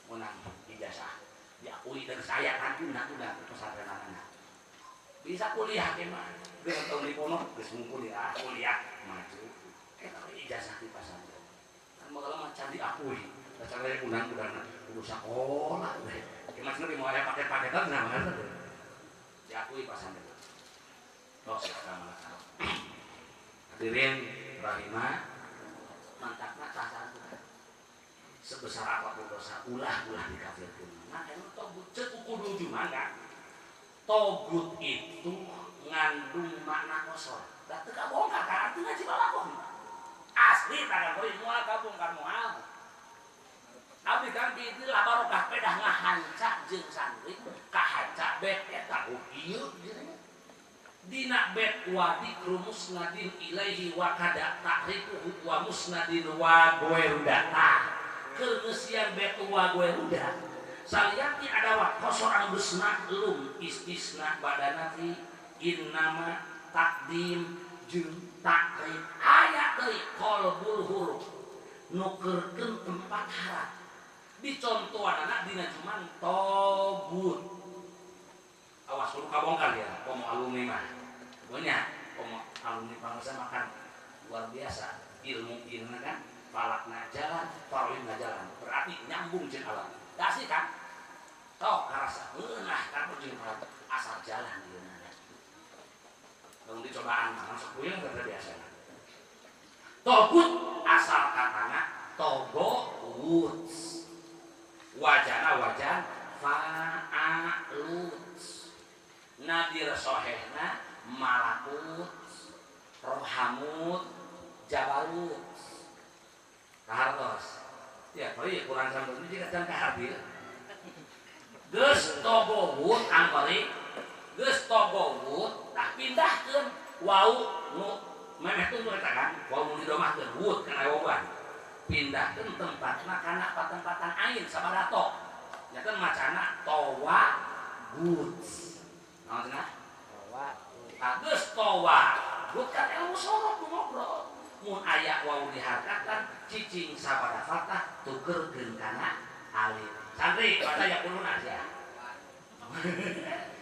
menang ijazah diakui dan saya nanti udah pesantren anak bisa kuliah kemah genep tahun di pondok geus kuliah maju eta ijazah di pesantren kan bakal macan diakui pesantren undang-undang kudu sakola we. Mas nu mau aya paket-paketan namanya tuh. Diakui pasangan. Tos kamana. Hadirin rahimah mantapna tasan sebesar apapun dosa ulah dikafirkeun. Nah, anu togut ceuk kudu juman kan. Togut itu ngandung makna kosor. Da teu kabongkar ka arti ngaji balakon. Asli tak kabongkar moal kabongkar moal. Abdi kan itu lah barokah pedah ngahanca jeung santri kahanca bet eta ieu dina bet wadi rumusna din ilaihi wa kada ta'rifuhu wa musnadin wa goerudata keur ngeusian bet wa goeruda saliyati ada wa kosor anu geus maklum istisna badana fi innama takdim jeung takrib aya deui qalbul huruf nukeurkeun tempat harap dicontohan anak dina cuman togut awas kudu kabongkar ya pomo alumni mah banyak pomo alumni bangsa makan luar biasa ilmu kan falakna jalan farwinna jalan berarti nyambung jeung alam dasih kan tok karasa ngeunah ka jeung alam asal jalan di mana lamun dicobaan mah sok puyeng teh biasa togut asal katana togut wajana wajan fa'alut nadir sohehna malakut rohamut jabarut kahartos ya bari kurang sampeun jika can kahadir geus togowut angkari geus togowut tah pindahkeun wau nu memeh tunggu eta kan wau nu didomahkeun wut kana wawan pindahkeun tempatna kana patempatan ain sabada to nyakeun macana towa guts naon cenah geus towa gut kan ilmu sorok ngobrol mun aya wau dihargakan cicing sabada fatah tukeurkeun kana alif santri baca ya kuluna aja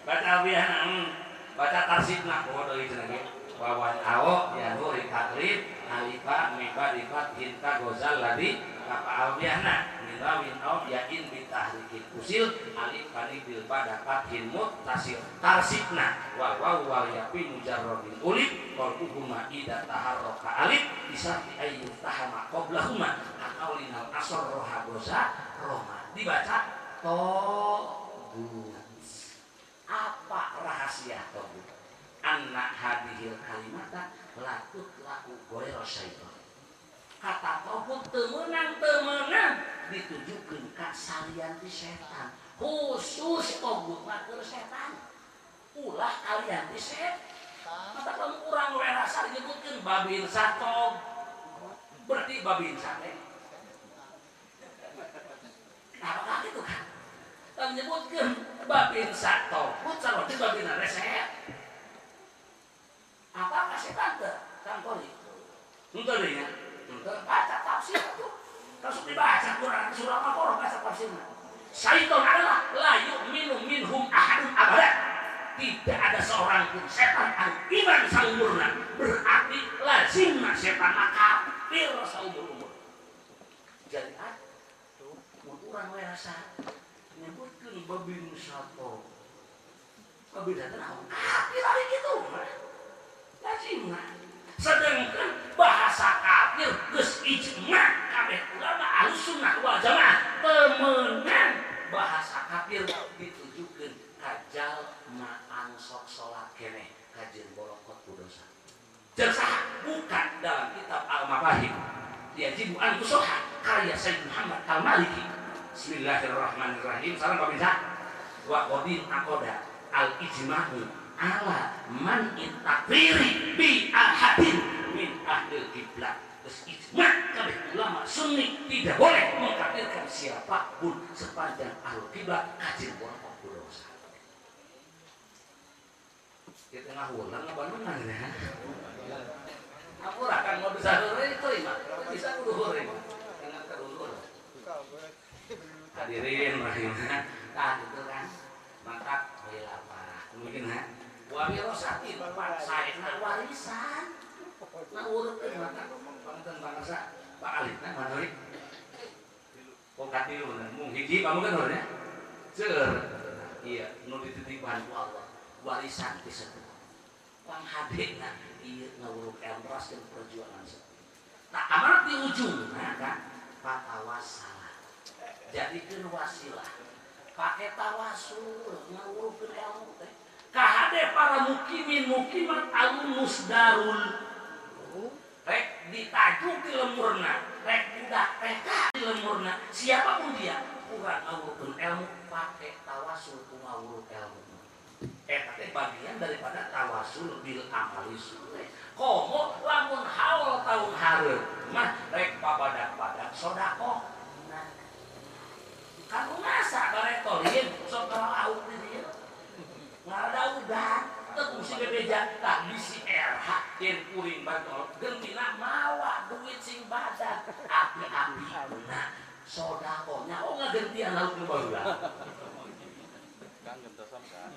baca abiana baca tarsibna kumaha deui cenah ge wawan awo ya nuri taklif alifa miba rifat hinta gozal ladi kapa albiahna minrawin aw yakin bitahrikin usil alif kani bil badakat hinmut tasir tarsibna wa wal yapi mujarrodin ulif qalbuhuma ida taharroka alif disarti ayyuf tahama qoblahuma akaulinal asor roha goza roma dibaca togut apa rahasia togut anak hadihil kalimata latut laku goero syaitan kata togut temenang ditujukeun ka salian ti setan khusus togut mah keur setan ulah kalian ti setan mata lamun urang we rasa disebutkeun babin satog berarti babin sate apakah itu kan kalau menyebutkeun babin satog sarwa teh babin resep apakah setan teh Kang Kori henteu deui nya henteu baca tafsir itu langsung dibaca Quran surah Al-Baqarah baca tafsirnya syaitan adalah la yu'minu minhum ahadun abada tidak ada seorang pun setan yang iman saumurna berarti lazimna setan kafir saumur-umur jadi urang we rasa nyebutkeun babin satog babin teh naon kafir ari kitu mah lazimna sedangkan bahasa kafir geus ijma kabeh ulama ahlussunnah wal jamaah temenan bahasa kafir ditujukeun ka jalma anu sok salat keneh kajeun borokot ku dosa jeung saha bukan dalam kitab Al-Mafahim yajibu an tusoha karya Sayyid Muhammad Al-Maliki bismillahirrahmanirrahim sareng pemirsa wa qadin aqoda al-ijma'u ala man takfiri bi ahadin min ahli kiblat terus ijma kabeh ulama sunni tidak boleh mengkafirkan siapapun sepanjang ahli kiblat kajil borokot dosa kita ngahulang ngabanungan ya aku akan mau bisa hore terima bisa kudu hore dengan kedulur hadirin rahimah tah itu kan mantap hilafah mungkin ha wawirosati Pak saena warisan ngurutkeun mata panten bangsa Pak Alifna mana deui kok katilu mung hiji kamu kan hornya seueur iya nu dititipkan ku Allah warisan ti sepuh pang hadena ieu nguruk elras jeung perjuangan sepuh tak amanat di ujungna kan patawassalah jadikeun wasilah pake tawasul ngurukkeun ilmu teh kahade para mukimat alunus darul rek ditajuk di lemurna rek budak TK di lemurna siapapun dia kurang ngawurkeun ilmu pake tawasul ku ngawuruk ilmu teh bagian daripada tawasul bil amali soleh komo lamun haul tahun hareup mah rek pabadak-badak sedekah nah kan ngasa baretolin sok kalau auk di dieu ngada udah tepung si bebeja tak bisi RH yang kuring bantol gentina mawa duit sing badan api-api nah sodakonya oh ngagentian laut nu baheula kan gentosan kan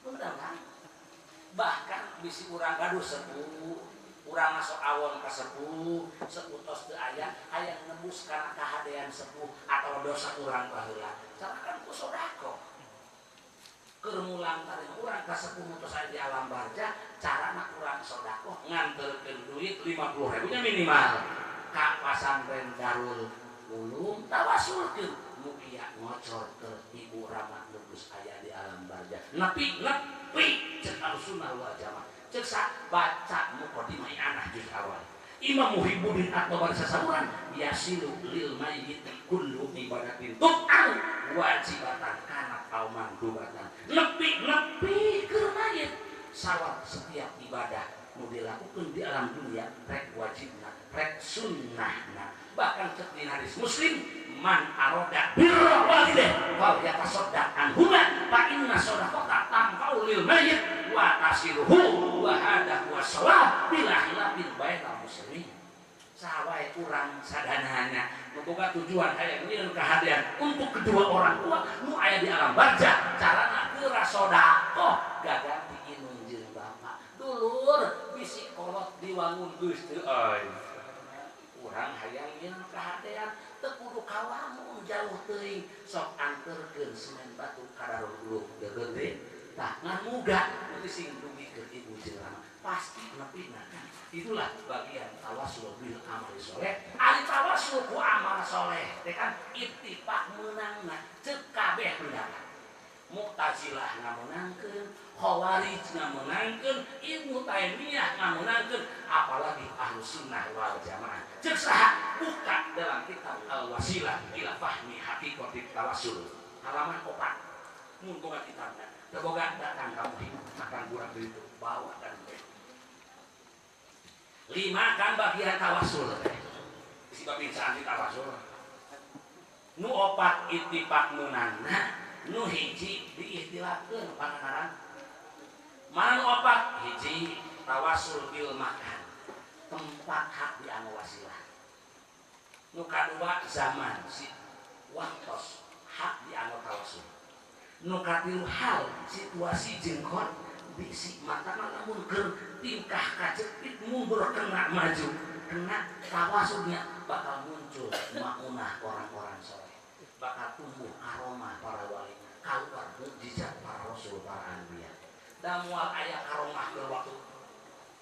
bener kan bahkan bisi urang gaduh sepuh urang masuk awon ka sepuh seputos teu aya nebus kana kahadean sepuh atau dosa urang baheula carakan ku sodako kermulang tadi urang ka sepuh mutus aya di alam barja carana urang sodako nganterkeun duit 50.000 nya minimal ka pasantren Darul Ulum tawasulkeun mugia ngocor ke ibu Rama Lubus aya di alam barja nepi cek Ahlussunnah wal Jamaah cek baca muqaddimah anah juz awal Imam Muhibbuddin At-Tabari sasamuran yasilu lil mayyit kullu ibadatin tu'al wajibatan kana aw mandubatan nepi keur mayit sawab setiap ibadah nu dilakukeun di alam dunia rek wajibna rek sunnahna bahkan cek di hadis Muslim man aroda birra walideh wal yatasaddaq anhuma fa inna shadaqata tanfa'u lil mayyit wa tasiluhu wa hadha huwa shawab bila khilafin bainal muslimin. Sawae urang sadananya membuka tujuan hayang nyieun kahadian untuk kedua orang tua nu aya di alam barzah carana teu rasodaqoh gaganti inung jeung bapak dulur bisi kolot diwangun geus teu euy urang hayang nyieun kahadian teu kudu kawangun jauh teuing sok anterkeun semen batu kadaruluk gede tah ngan muga teu sing dugikeun ibu jeung rama pasti nepina kan. Itulah bagian tawasul bil amal soleh. Ali tawasul ku amal soleh, kan ittifaq menangna ceuk kabeh pendapat. Mu'tazilah ngamenangkeun, Khawarij ngamenangkeun, Ibnu Taimiyah ngamenangkeun, apalagi Ahlus Sunnah wal Jamaah. Ceuk saha buka dalam kitab Al-Wasilah ila fahmi haqiqatit tawasul. Halaman 4. Mun boga kitabna, teu boga datang kamu makan kurang itu bawa kan. 5 kan bagian tawasul si babinsan di tawasul nu 4 ittifaq menangna nu hiji diihtilafkeun pangaran mana nu 4 hiji tawasul bil makan tempat hak dianu wasilah nu kadua zaman si waktos hak dianu tawasul nu katilu hal situasi jengkot bisi mata lamun keur tingkah kacepit mundur kena maju kena tawasulnya bakal muncul maunah orang-orang soleh bakal tumbuh aroma para wali keluar mukjizat para rasul para anbiya dan mual aya karomah ke waktu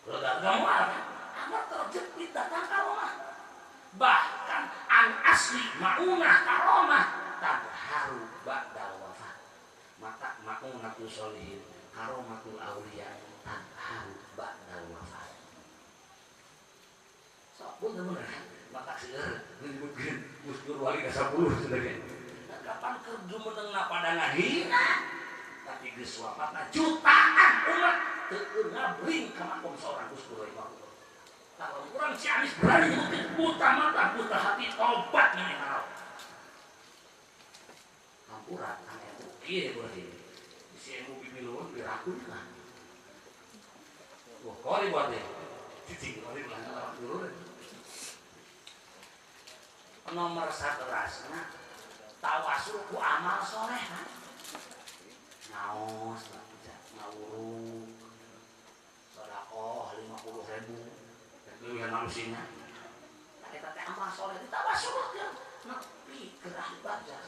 lega mual kan amat terjepit datang karomah bahkan an asli maunah karomah tadharu ba'dal wafat maka maunatul sholihin karomatul auliya tanharu ba'dal wafat. Sok bener mata seueur nyebutkeun muskur wali ka 10 sebenarnya. Kapan kerja menengna pada ngahina tapi geus wafatna jutaan umat teu ngabring ka makom seorang muskur wali mah. Kalau urang si Anis berani nyebutkeun buta mata buta hati tobat nih harap. Kampuran anu kieu berarti ilmu bibilun dirakun kan wah kali buat deh cicing kali belanja dulu nomor 11 nah tawasul ku amal soleh kan naos ngawuruk sedekah 50.000 lebih manusianya kita teh amal soleh ditawasul kan nepi ke ahli barzah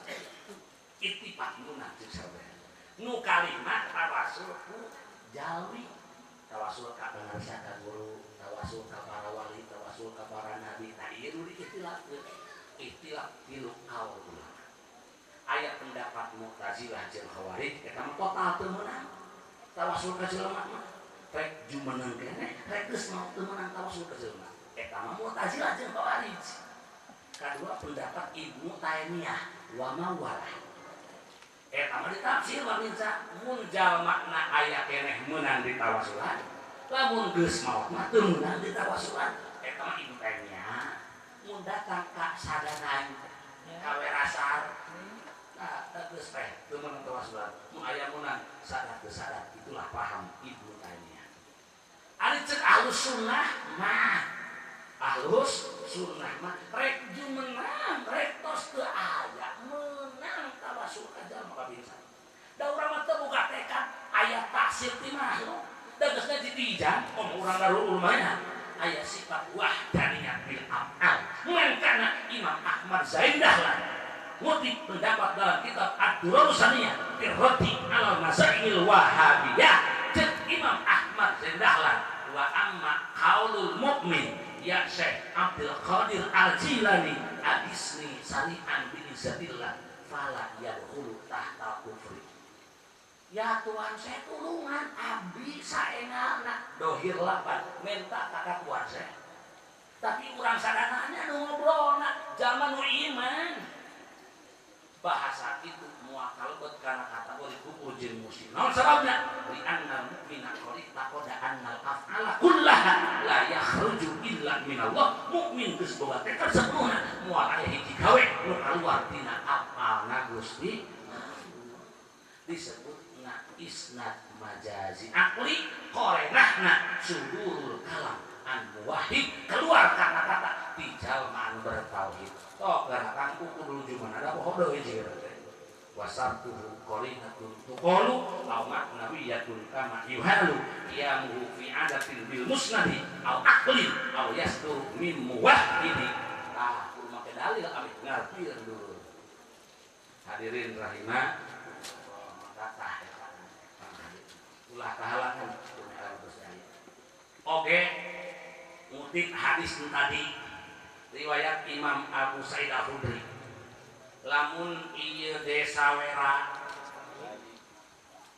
ittifaq munah cek sabeh nu kalimat tawasul ku jalmi tawasul ka pangarsa ka guru tawasul ka para wali tawasul ka para nabi tah ieu nu diikhtilafkeun ikhtilaf tilu qaul ulama aya pendapat Mu'tazilah jeung Khawarij eta mah total teu meunang tawasul ka jelema mah rek jumeneng keneh rek geus mau teu meunang tawasul ka jelema eta mah Mu'tazilah jeung Khawarij kadua pendapat Ibnu Taimiyah wa mawalah eta mah ditafsir baminsa mun jalmana aya keneh meunang ditawasulan lamun geus maot mah teu meunang ditawasulan eta mah Ibnu Taimiyah mun datang ka sadanan ka werasar nah geus teh teu meunang tawasulan mun aya meunang sadat teu sadat itulah paham Ibnu Taimiyah ari ceuk Ahlus Sunnah mah Ahlus Sunnah mah rek jumenang rek tos teu aya meunang tawasul ka jalma kabinsa da urang mah teu boga tekad aya taksir ti makhluk da geusna ditijang om urang darul ulmanya aya sifat wahdaniyah bil af'al mangkana Imam Ahmad Zain Dahlan ngutip pendapat dalam kitab Ad-Durarus Saniyah irrati alal masail wahabiyah cek Imam Ahmad Zain Dahlan wa amma qaulul mukmin ya Syekh Abdul Qadir Al-Jilani adisni sari'an bilizatillah fala yadkhulu tahta kufri ya Tuhan saya tulungan abdi saengana dohir lapan minta kakak Tuhan saya tapi urang sadananya nu ngobrolna jalma nu iman bahasa itu mual kalebet karena kategori kufur jeung musyrik. Naon sababna? Li annal mu'mina qad taqada annal af'ala kullaha la yakhruju illa minallah. Mukmin geus boga tekad sapenuhna moal aya hiji gawe nu kaluar tina af'alna Gusti. Disebutna isnad majazi akli qarenahna sudurul kalam an muwahhid, keluar kata-kata di jalmaan bertauhid. Tok gerakan kudu cuman ada poho deui jeung wasartuhu qarinatun tuqalu aw ma'nawiyatun kama yuhalu qiyamuhu fi adatin bil musnadi aw aqlin aw yasdur min muwahhidi. Tah kudu make dalil abi ngartieun dulu. Hadirin rahimah tah ulah kahalangan oke ngutip hadis tadi riwayat Imam Abu Sa'id Al-Khudri. Lamun ieu desa wera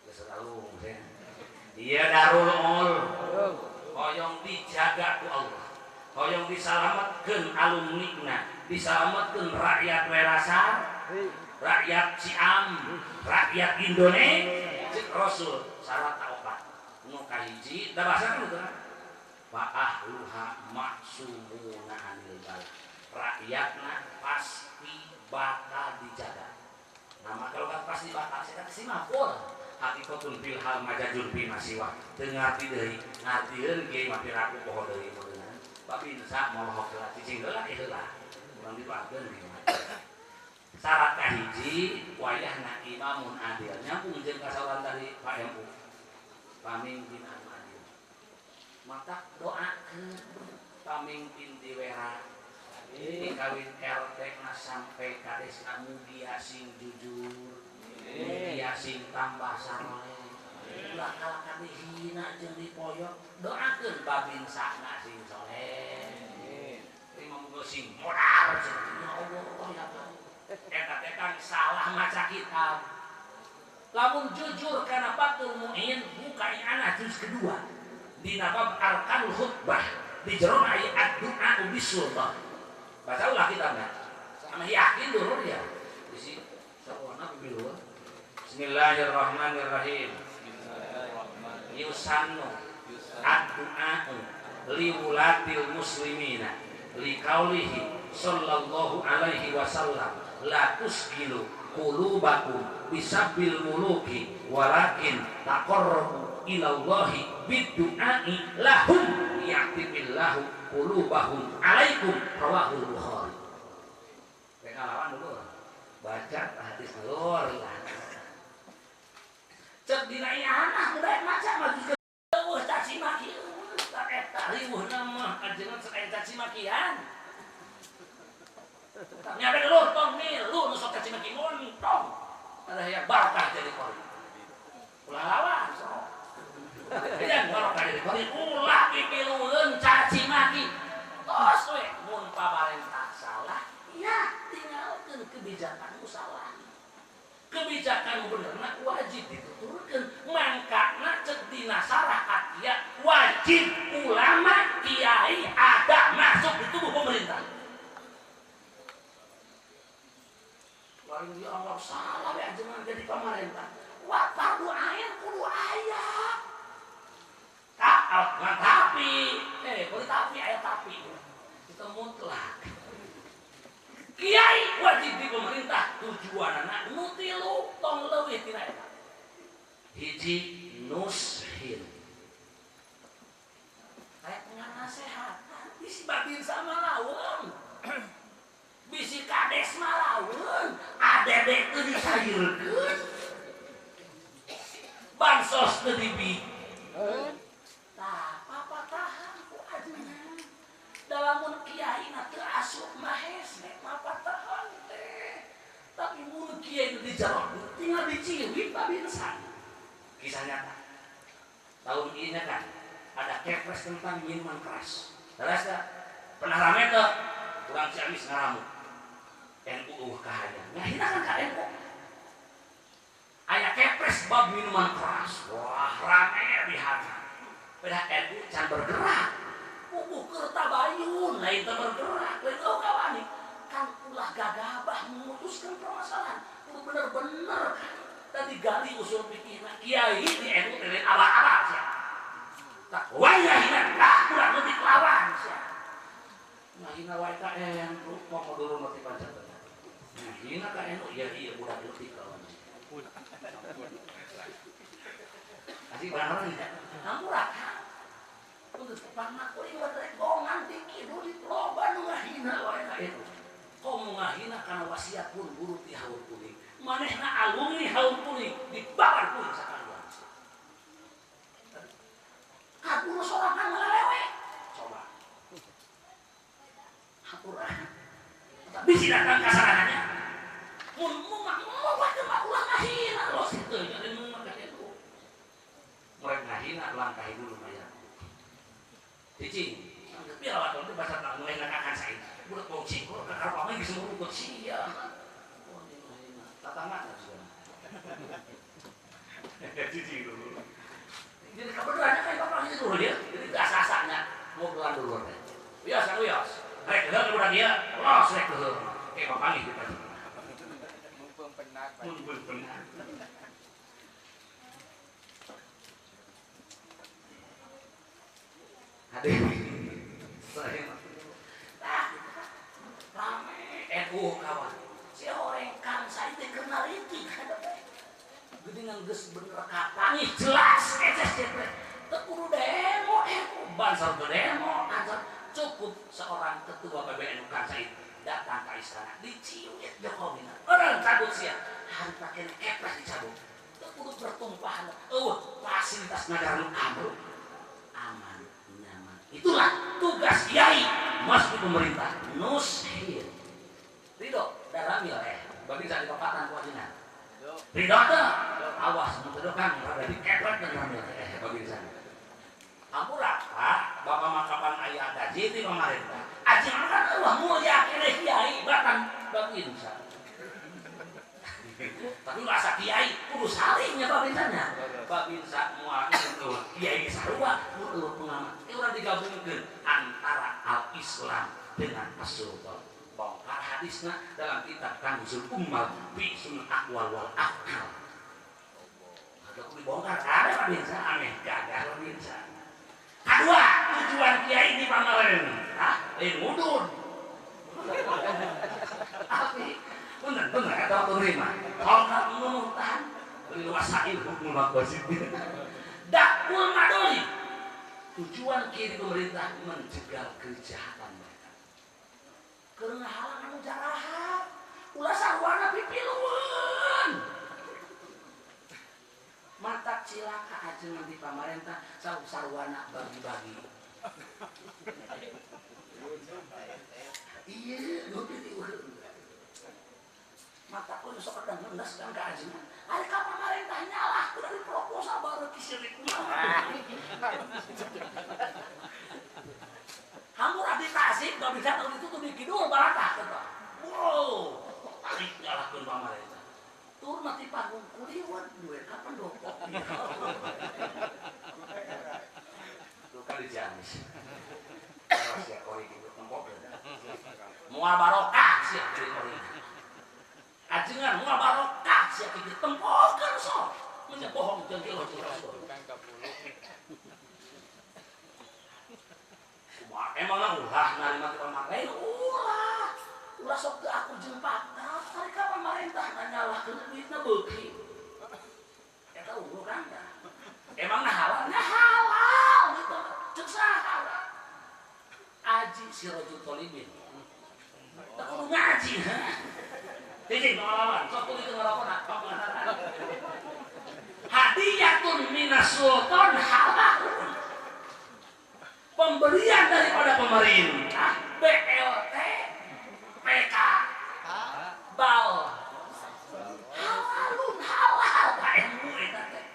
geus tahu ieu darul ul hoyong dijaga ku Allah, hoyong disalametkeun alumnina, disalametkeun rakyat Werasar, rakyat Ciam, rakyat Indonesia. Cik Rasul syarat opat nu kahiji da bahasakeun teu fa ahluha maksumuna anil bala, rakyatna pasti bakal dijaga. Nama kalau kan pasti bakal saya kasih mapul hakikatun fil hal majajun fi masiwa teu ngarti deui ngartieun ge mah piraku poho deui modeuna tapi insya mohok lah cicing heula heula urang dipakeun di syarat kahiji wayahna imamun adil nyambung jeung kasawan tadi Pak MU pamimpin anu adil. Maka doakeun pamimpin di wera di kawin RT na sampai kades mugia sing jujur, mugia sing tambah saleh, ulah kalakan dihina jeung dipoyok. Doakeun babinsana sing saleh, terima muga sing modal jeung ya Allah ya Allah. Eta-eta salah maca kitab. Lamun jujur kana Fathul Mu'in buka anak juz kedua dina bab arkanul khutbah di jero ayat doa bisultan. Baca ulah kitabnya sama yakin dulu ya di sini sawana bilu. Bismillahirrahmanirrahim. Yusannu ad-du'a'u liwulatil muslimina liqaulihi sallallahu alaihi wasallam la tusgilu qulubakum bisabbil muluki walakin taqarrabu ilallahi bid-du'a'i lahum ya'tibillahu qulubahum alaikum rawahul Bukhari. Pengalaman dulu baca hadis luar lah. Cek dina ieu anak budak maca mah geus eueuh caci maki tak eta riweuh nama ajengan sae caci makian. Nyampe dulu tong milu nu sok caci maki montong. Ada yang barokah jadi kori. Ulah lawan sok. Jangan barokah jadi kori ulah pipilueun caci maki. Tos we mun pamarentah salah, ya tinggalkeun kebijakanmu salah. Kebijakan benerna wajib dituturkeun, mangkana cek dina syariat ya wajib ulama kiai ada masuk di tubuh pemerintah. Lain dia anggap salah ya jangan jadi pemerintah. Wah fardu ain kudu aya. Tapi aya tapi. Kita mutlak. Kiai wajib di pemerintah tujuanana nu tilu tong leuwih tina eta. Hiji nushin. Kayak nganasehatan bisi babin sama lawan. Bisi kades mah lawan, adede teu disayeurkeun. Bansos teu dibikeun. Tah papatahan ku ajengan. Dalamun kiai na teu asup mahes nek papatahan teh. Tapi mun kiai teu dijarok tinggal diciwit babinsan. Kisah nyata. Tahun ini kan ada kepres tentang minuman keras. Terus pernah rame tuh kurang Ciamis ngaramu. NU kahayang. Nah, kita kan ka NU. Aya kepres bab minuman keras. Wah, rame di hati. Pada NU can bergerak. Pupuh keur tabayun, lain teu bergerak. Lain kawani kan ulah gagabah memutuskan permasalahan. kiai di NU teh abah-abah sia. Tak wayah hina tak kurang leutik lawan sia. Nah hina wae ka NU mau dulu mati pancet. Nah hina ka NU iya budak leutik lawan. Asih benar nih. Ampura. Untuk pangna kuring rek gongan dikit duit loba nu ngahina wae ka NU. Komo ngahina kana wasiat pun guru ti haur kuning. Manehna alumni haur kuning dibabar kuring sakalian. Kabur sorangan ngalewe. Coba. Hampura. Bisi datang ka sarananya. Mun baca ulang ngahina los kitu jadi mun maka itu. Mereka ngahina langkah dulu maya. Cicing. Tapi awak itu bahasa tak mulai ngakakan saya. Budak mau cingkul, kakak pamai bisa merukut sia. Oh ini ngahina. Tatangga tak sudah. Cicing dulu. Jadi kebenarannya kan bapak itu dulu dia. Jadi asa-asanya ngobrolan dulu. Wios. Rek deh udah dia. Los rek deh. Kayak bapak ini kita. Mumpung benar. Hadir. Saya rame NU kawan. Si orang kan saya teh kenal itu kada teh. Geuningan geus bener kapangih jelas SSCP. Teu kudu demo bansar demo antar cukup seorang ketua PBNU kan saya datang ke istana diciuit Jokowi. Orang cabut sia harta kene kepres dicabut. Teu kudu bertumpahan. Fasilitas negara nu aman, nyaman. Itulah tugas kiai masuk pemerintah. Nushir. Ridho dalamil bagi saya dipapatan kewajiban. Ridho tuh awas mentedokan ada di kepret dalamil bagi saya. Ampura Pak, Bapak makapan ayah gaji di pemerintah. Aji makan Allah mulia kene kiai bahkan bagi saya. Tapi rasa kiai kudu salingnya babinsannya. Babinsa mual itu kiai sarua kudu pengamat. Urang digabungkeun antara al-Islam dengan as-sultan. Bongkar hadisna dalam kitab Kanzul Ummal fi sunnah aqwal wal af'al. Ada kudu bongkar ada babinsa aneh gagal babinsa. Kedua, tujuan kiai di pamareun. Lain mudun. Tapi bener kata terima. Kalau nggak menurutkan, wasail hukum makosid. Dakwah madoli. Tujuan kiri pemerintah mencegah kejahatan mereka. Karena halangan jahat, ulah sarwana pipiluan. Mata cilaka aja nanti pemerintah sarwana bagi-bagi. Iya, nuti mata pun sok kadang ngendas kan kajian. Ada ka pemerintah nyalah dari proposal baru kisirik kumaha. Hampura dikasih enggak bisa kalau itu tuh dikidul baratah eta. Wow, tarik nyalahkeun pemerintah. Tur mati panggung kuliwat duwe kapan dopok. Tuh kali jamis. Terus ya kori gitu tempok. Moal barokah sia dari kori. Ajengan moal barokah sia kitu tempokeun sok. Mun bohong jeung kieu emang ulah narima kita pakai ulah sok ke aku jeung pakal tarika pemerintah nyalahkeun duitna beuki eta unggul kan emang halal gitu ceuk saha aji sirajul talibin tak kudu ngaji Dicing pengalaman, sok kudu ngelawan pengalaman hadiyatun minas sultan halal pemberian daripada pemerintah BLT PK BAL halalun halal kaemu eta teh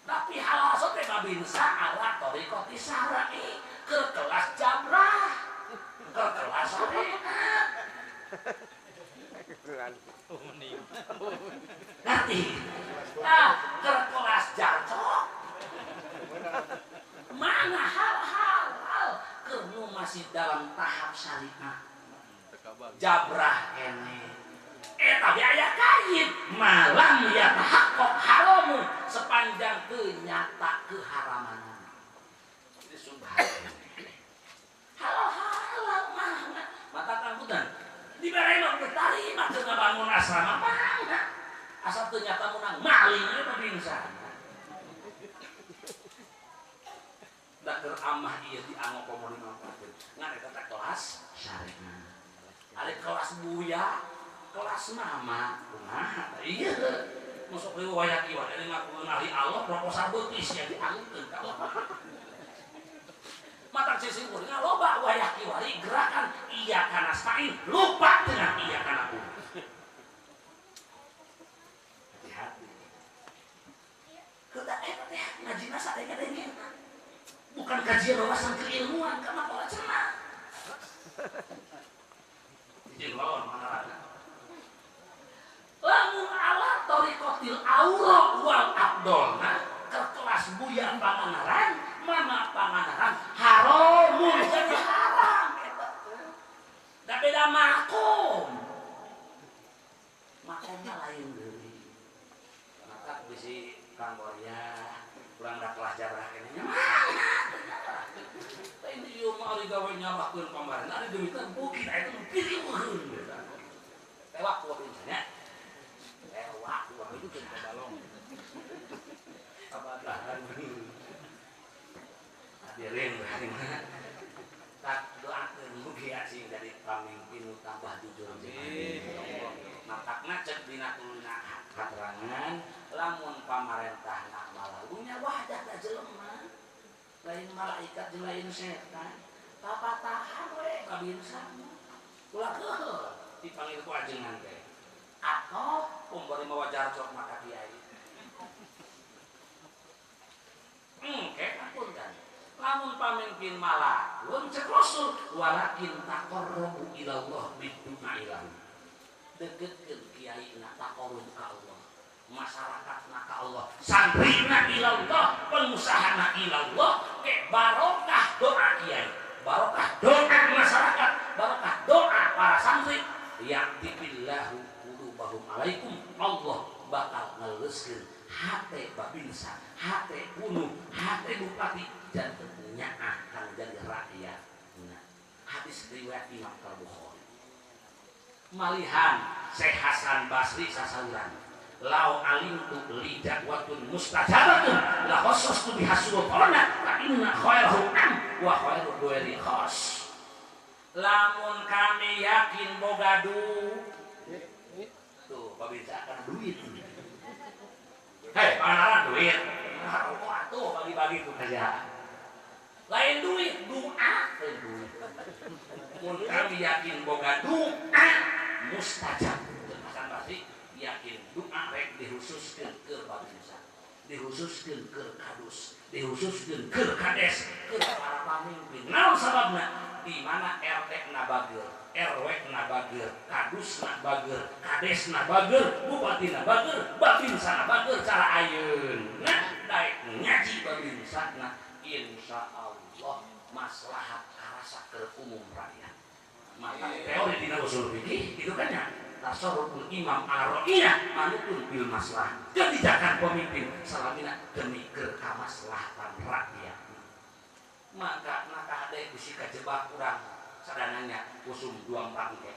tapi halal sote babinsa ala thariqati syar'i ke kelas jabrah ke kelas syariat ngerti ke kelas jarcok mana hal-hal kernu masih dalam tahap syariah jabrah ini eta ge aya kaid malam yatahaqqaq haramu sepanjang teu nyata keharaman jadi subhanallah halal mah mata kambutan dibere mah tarima teu ngabangun asrama mana asal teu nyata menang maling mah bingsan da keur amah ieu dianggo komo dimanfaatkeun ngan eta kelas syariah ari kelas buya kelas mama kumaha ieu masuk riwayat ieu dari ngaku ngali Allah proposal beutis ya diangkeun ka Allah mata sisi kuring loba wayah kiwari gerakan iya kana stain lupa dengan iya kana ku hati-hati kita teh ngajina sadenge-denge bukan kajian wawasan keilmuan karena pola cenah izin lawan mana lamun ala tariqatil aura wal abdolna ke kelas buya panganaran mama panganaran haramun jadi haram da beda makom makomnya lain deui maka bisi Kang Boya kurang da kelas jarah kene nya ini ieu mah ari gawe nyarahkeun pamarehan ari deumitan bukit eta pilihkeun tewak ku biasanya tewak ku itu ke balong abadahan hadirin bagaimana tak doakeun mugi sing jadi pamimpin tambah jujur matakna cek dina kulina katerangan lamun pamarentahna malalunya wadah da jelema lain malaikat jeung lain setan papatahan we kabinsan ulah keheul dipanggil ku ajengan teh atau pemberi mawajar cok maka kiai kayak apun kan lamun pamimpin malakun cek Rasul walakin taqarrabu ilallah bidu'a ilah dekeutkeun kiai na taqarrub ka Allah masyarakat na ka Allah santrina ilallah pengusahana ilallah ke barokah doa kiai barokah doa masyarakat barokah doa para santri yaqtibillahu qulubahum alaikum Allah bakal ngeleuskeun hate babinsa hate bunuh hate bupati dan tentunya akan jadi rakyat nah hadis riwayat Imam Al-Bukhari malihan Syekh Hasan Basri sasauran lau alimtu li dakwatun mustajabatun la khassastu biha sultana fa inna khairahu am wa khairu duwari khas lamun kami yakin boga tuh babinsa kana duit hei panaran duit rokok atuh bagi-bagi tuh aja lain duit doa lain duit mun kami yakin boga doa mustajab Hasan Basri yakin doa rek dihususkeun ke babinsa dihususkeun ke kadus dihususkeun ke kades ke para pamimpin naon sababna di mana RT na bager RW na bager kadus na bager kades na bager bupati na bager babinsa na bager cara ayeun nah daek ngaji babinsa na insyaallah maslahat karasa ke umum rakyat maka teori dina usul fikih itu kan ya tasarruful imam ar-ra'iyah manutun bil maslahah kebijakan pemimpin salamina demi kemaslahatan rakyat maka ada bisi kajebak kurang sadananya usum 24 ke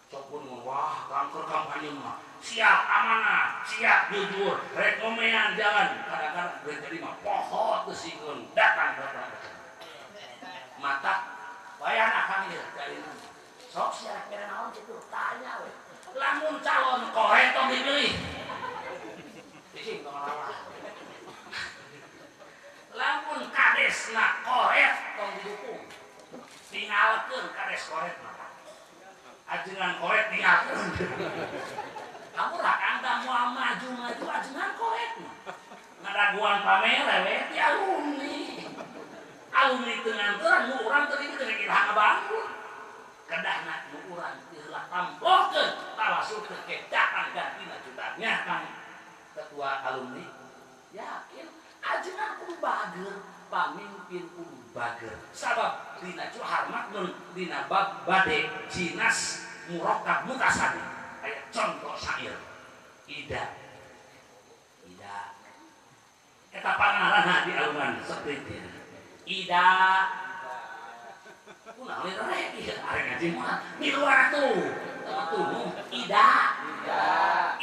sopun wah kanker kampanye mah siap amanah siap jujur rekomean jalan kadang-kadang gue jadi mah pohon kesinggung datang mata bayar akan dia dari sok siap kira naon gitu tanya we lamun calon korek tong dipilih bising tong lawan lamun kades na korek tong didukung tinggalkeun kades korek mah ajengan korek tinggalkeun kamu rakang da moal maju ajengan korek mah ngadaguan pamere we ti alumni teu nganteun nu urang teu dieu kena iraha ngabangun kedahna nu urang teu heula tampokeun tawasul teu kecakan gantina jutanya kan ketua alumni yakin ajengan kudu bager pamimpin kudu bager sabab dina hormat mun dina bab bade jinas murakkab mutasabih aya contoh syair ida eta pangaranna di alungan seperti ida kunaon eta rek ieu arek ngaji mah di luar tuh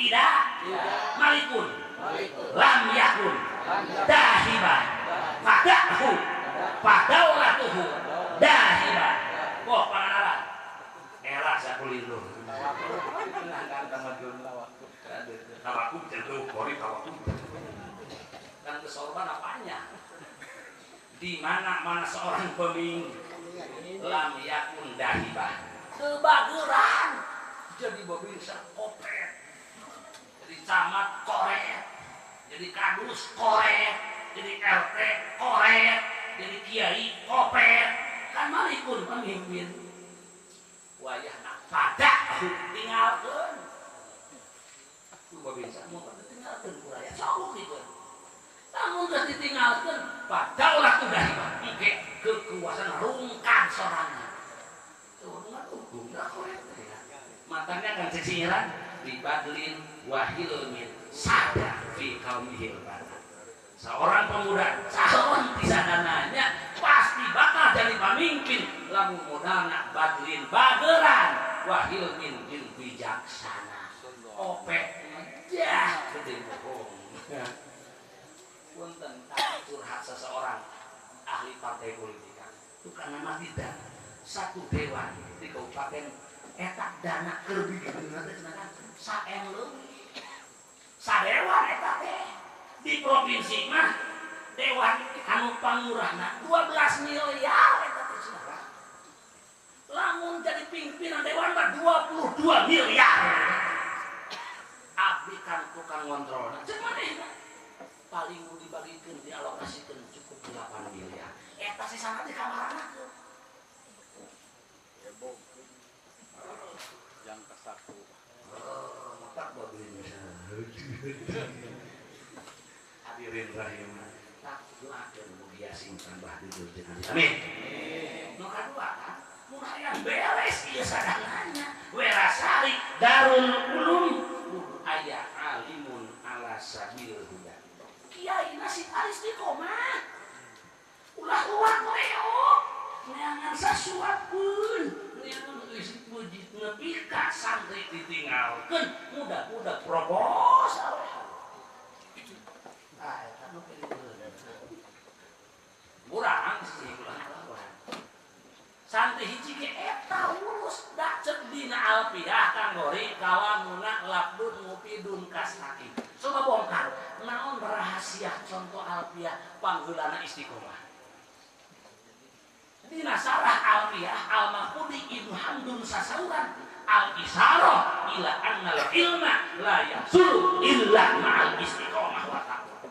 ida malikun lam yakun dahibah padaulatuhu dahibah kok pangaran era sakulindo tawakkul tentu kori tawakkul kan kesorban apanya di mana seorang pemimpin lam yakun dahibah kebageran jadi babinsa kopet jadi camat koret jadi kadus koret jadi RT koret jadi kiai kopet kan malikun pemimpin wayahna pada tinggalkeun ku babinsa mau tinggalkeun kuraya sok gitu namun geus ditinggalkeun padaulah udah engke kekuasaan rungkan sorangan tuh hukum dah korek matanya kan sisiran dibadlin wahilmin sada fi qaumihil bana seorang pemuda calon pisanananya pasti bakal jadi pemimpin lamun modalna badlin bageran wahilmin jeung bijaksana opek jah gede bohong punten curhat seseorang ahli partai politik itu karena mah tidak satu dewan di kabupaten eta dana keur bikinna teh cenah saem leuwih sadewan eta teh di provinsi mah dewan anu pangurahna 12 miliar eta teh cenah lamun jadi pimpinan dewan mah 22 miliar abdi kan tukang ngontrolna cek manehna paling mau dibagikan dialokasikan cukup 8 miliar eta sisana di kamarana tuh yang kesatu tak bagian hadirin rahim tak doakan mugia sing tambah di amin nu kadua kan mun hayang beres ieu sadangannya werasari darul ulum kudu aya alimun ala sabil huda kiai nasib istiqomah ulah luar leo neangan sasuapun neangan geus pujit nepi ka santri ditinggalkeun mudah-mudah proposal eta nu urang sih ulah lawan santri hiji ge eta urus da cek dina alfiah kanggori kalamuna labdun mufidun kasaki coba bongkar naon rahasia contoh alfiah panggeulana istiqomah dina sarah alfiah al-mahfudi ibnu hamdun sasauran al-isarah ila annal ilma la yasulu illa ma'al istiqomah wa taqwa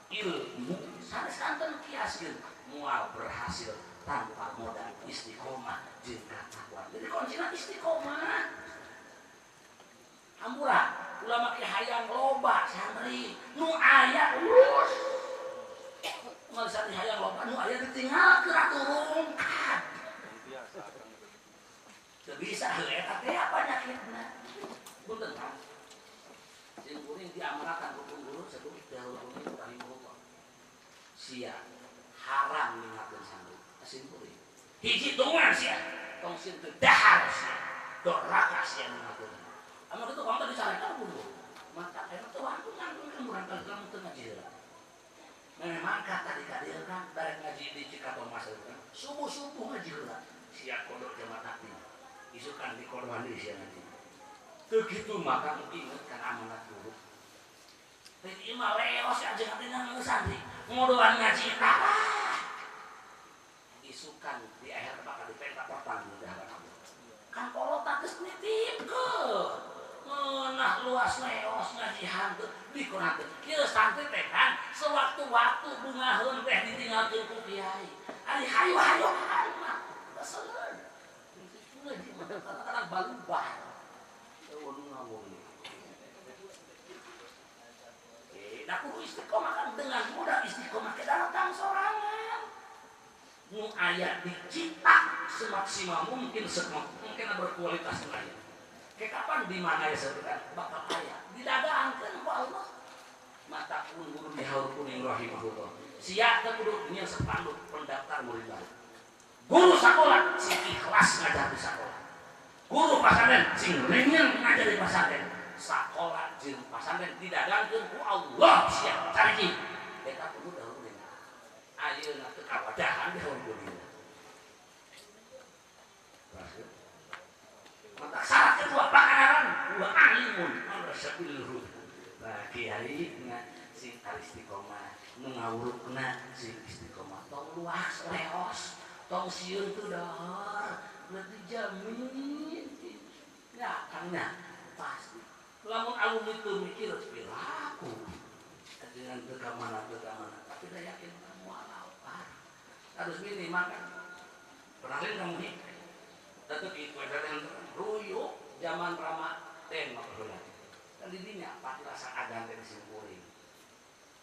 ilmu sanes kanten kiaskeun moal berhasil tanpa modal istiqomah jeung takwa jadi kuncina istiqomah hampura ulama ki hayang loba santri nu aya urus mun santri hayang loba nu aya ditinggalkeun atuh rungkat teu bisa eta teh apa nyakitna punten kan sing kuring diamanahkan hukum guru sebut dahulu rahimahullah sia haram ningakeun santri asin kuring hiji dongan sia tong sin teu dahar sia doraka sia ningakeun amun kitu kamu tadi sarekan dulu maka eta teh waktu nganggung murangkal kamu teu ngaji heula memang kata dikadirkan dari ngaji di Cikato Mas subuh-subuh ngaji heula sia kodok jamaah taklim isukan di korban sia ngaji teu kitu maka inget kana amanat guru teh ieu mah leos aja ngatina santri ngodoan ngaji apa isukan di akhir bakal dipentak pertanggung jawaban kamu kan kalau tak geus nitipkeun nah luas leos ngaji hanteu dikonakeun kieu santri teh kan sewaktu-waktu bungaheun teh ditinggalkeun ku kiai ari hayu-hayuan mah keseueun ngaji mah kadang-kadang balubah eueuh ngawur da kudu istiqomah kan dengan mudah istiqomah ke datang sorangan nu aya dicipta semaksimal mungkin berkualitas nu aya kapan di mana ya saudara bakal aya didagangkeun ku Allah mata pun guru dihaur kuning rahimahullah sia teh kudu nya sepanduk pendaftar murid baru guru sakola sing ikhlas ngajar di sakola guru pasantren sing renyeng ngajar di pasantren sakola jeung pasantren didagangkeun ku Allah sia cariki eta kudu dahulu ayeuna teu kawadahan dihaur kuning mata syarat kedua pakaran wa alimun ala sabilil huda nah kiai sing istiqomah nu ngawurukna sing istiqomah tong luas leos tong sieun teu dahar berarti jamin ya kangnya pasti lamun alumni teu mikir perilaku dengan teu ka mana tapi da yakin kamu lapar harus milih makan pernah lihat kamu nih tetep itu ada yang ruyuk zaman Ramadan maksudnya kan di dinya pati rasa agan teh disimpulin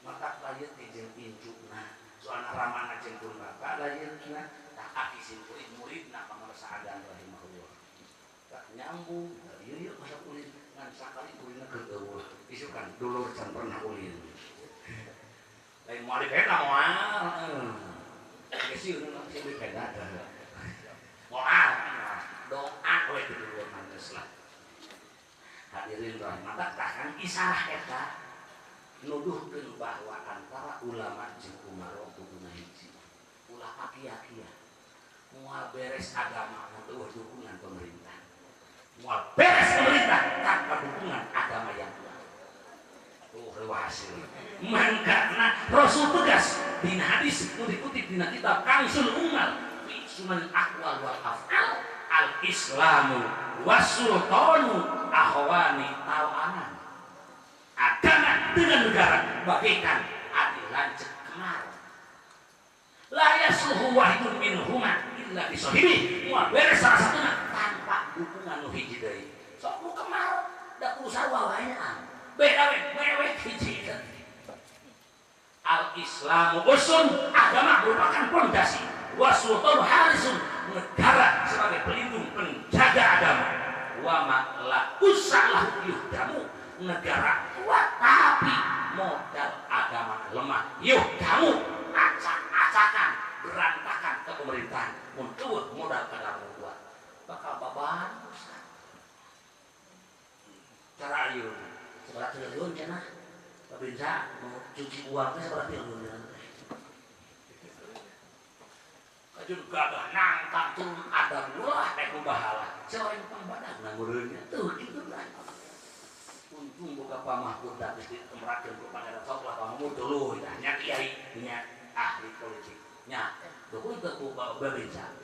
maka layeut teh jeung injukna soalna ramana jeung pun bapak layeutna tah aki simpulin muridna pamarasa agan rahimahullah tak nyambung ieu masa ulin ngan sakali ulina keur eueuh isu kan dulur can pernah ulin lain moal dipeda moal geus ieu nu sing dipeda moal doa we dulur manes lah hadirin rahmatan kan isarah eta nuduhkeun bahwa antara ulama jeung umaro kuduna hiji ulah aki-akia moal beres agama teu dukungan pemerintah moal beres pemerintah tanpa dukungan agama yang kuat hasil mangkana Rasul tegas dina hadis nu dikutip dina kitab Kanzul Ummal fi sunan aqwal wal af'al al-islamu was-sultanu akhwani tawanan agama dengan negara bagaikan adilan cekemar la yasluhu wahidun minhuma illa bisahibi moal beres salah satuna tanpa dukungan nu hiji deui sok nu kemar da kudu sarua wae beda we hiji al-islamu usun agama merupakan pondasi was-sultanu harisun negara sebagai pelindung penjaga agama wa la usalah yuhdamu negara kuat tapi modal agama lemah yuhdamu acak-acakan berantakan ke pemerintahan untuk modal agama kuat bakal baban cara ieu seberapa triliun cenah babinsa mau cuci uang teh seberapa triliun kajun gagah nangkang turun adam wah kayak bahala selain pambadak nanggureunnya tuh gitu lah untung boga pamahpur tapi temerakeun ku pangeran sok lah pamahpur tuluy tah nya kiai nya ahli politik nya dukun teu ku babinsa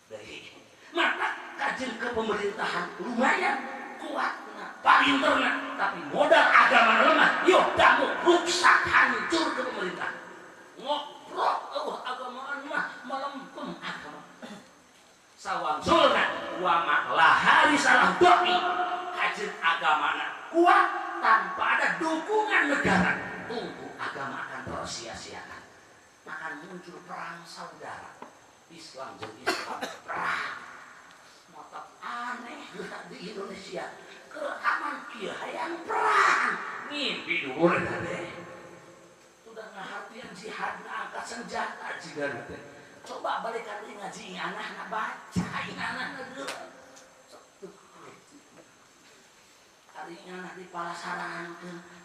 deui maka kajeun ke pemerintahan lumayan kuat palinterna tapi modal agama lemah yuk kamu rusak hancur ke pemerintah ngoprok agama mah melempem agama sawang sulna wa maklahari salah doi hasil agamana kuat tanpa ada dukungan negara tunggu agama akan tersia-siakan akan muncul perang saudara Islam dan Islam perang motor aneh di Indonesia kerekaman kia hayang perang mimpi dulu deh sudah ngahartian jihad angkat senjata jika deh coba balik kali ngaji anak baca anak hari anak di palasaran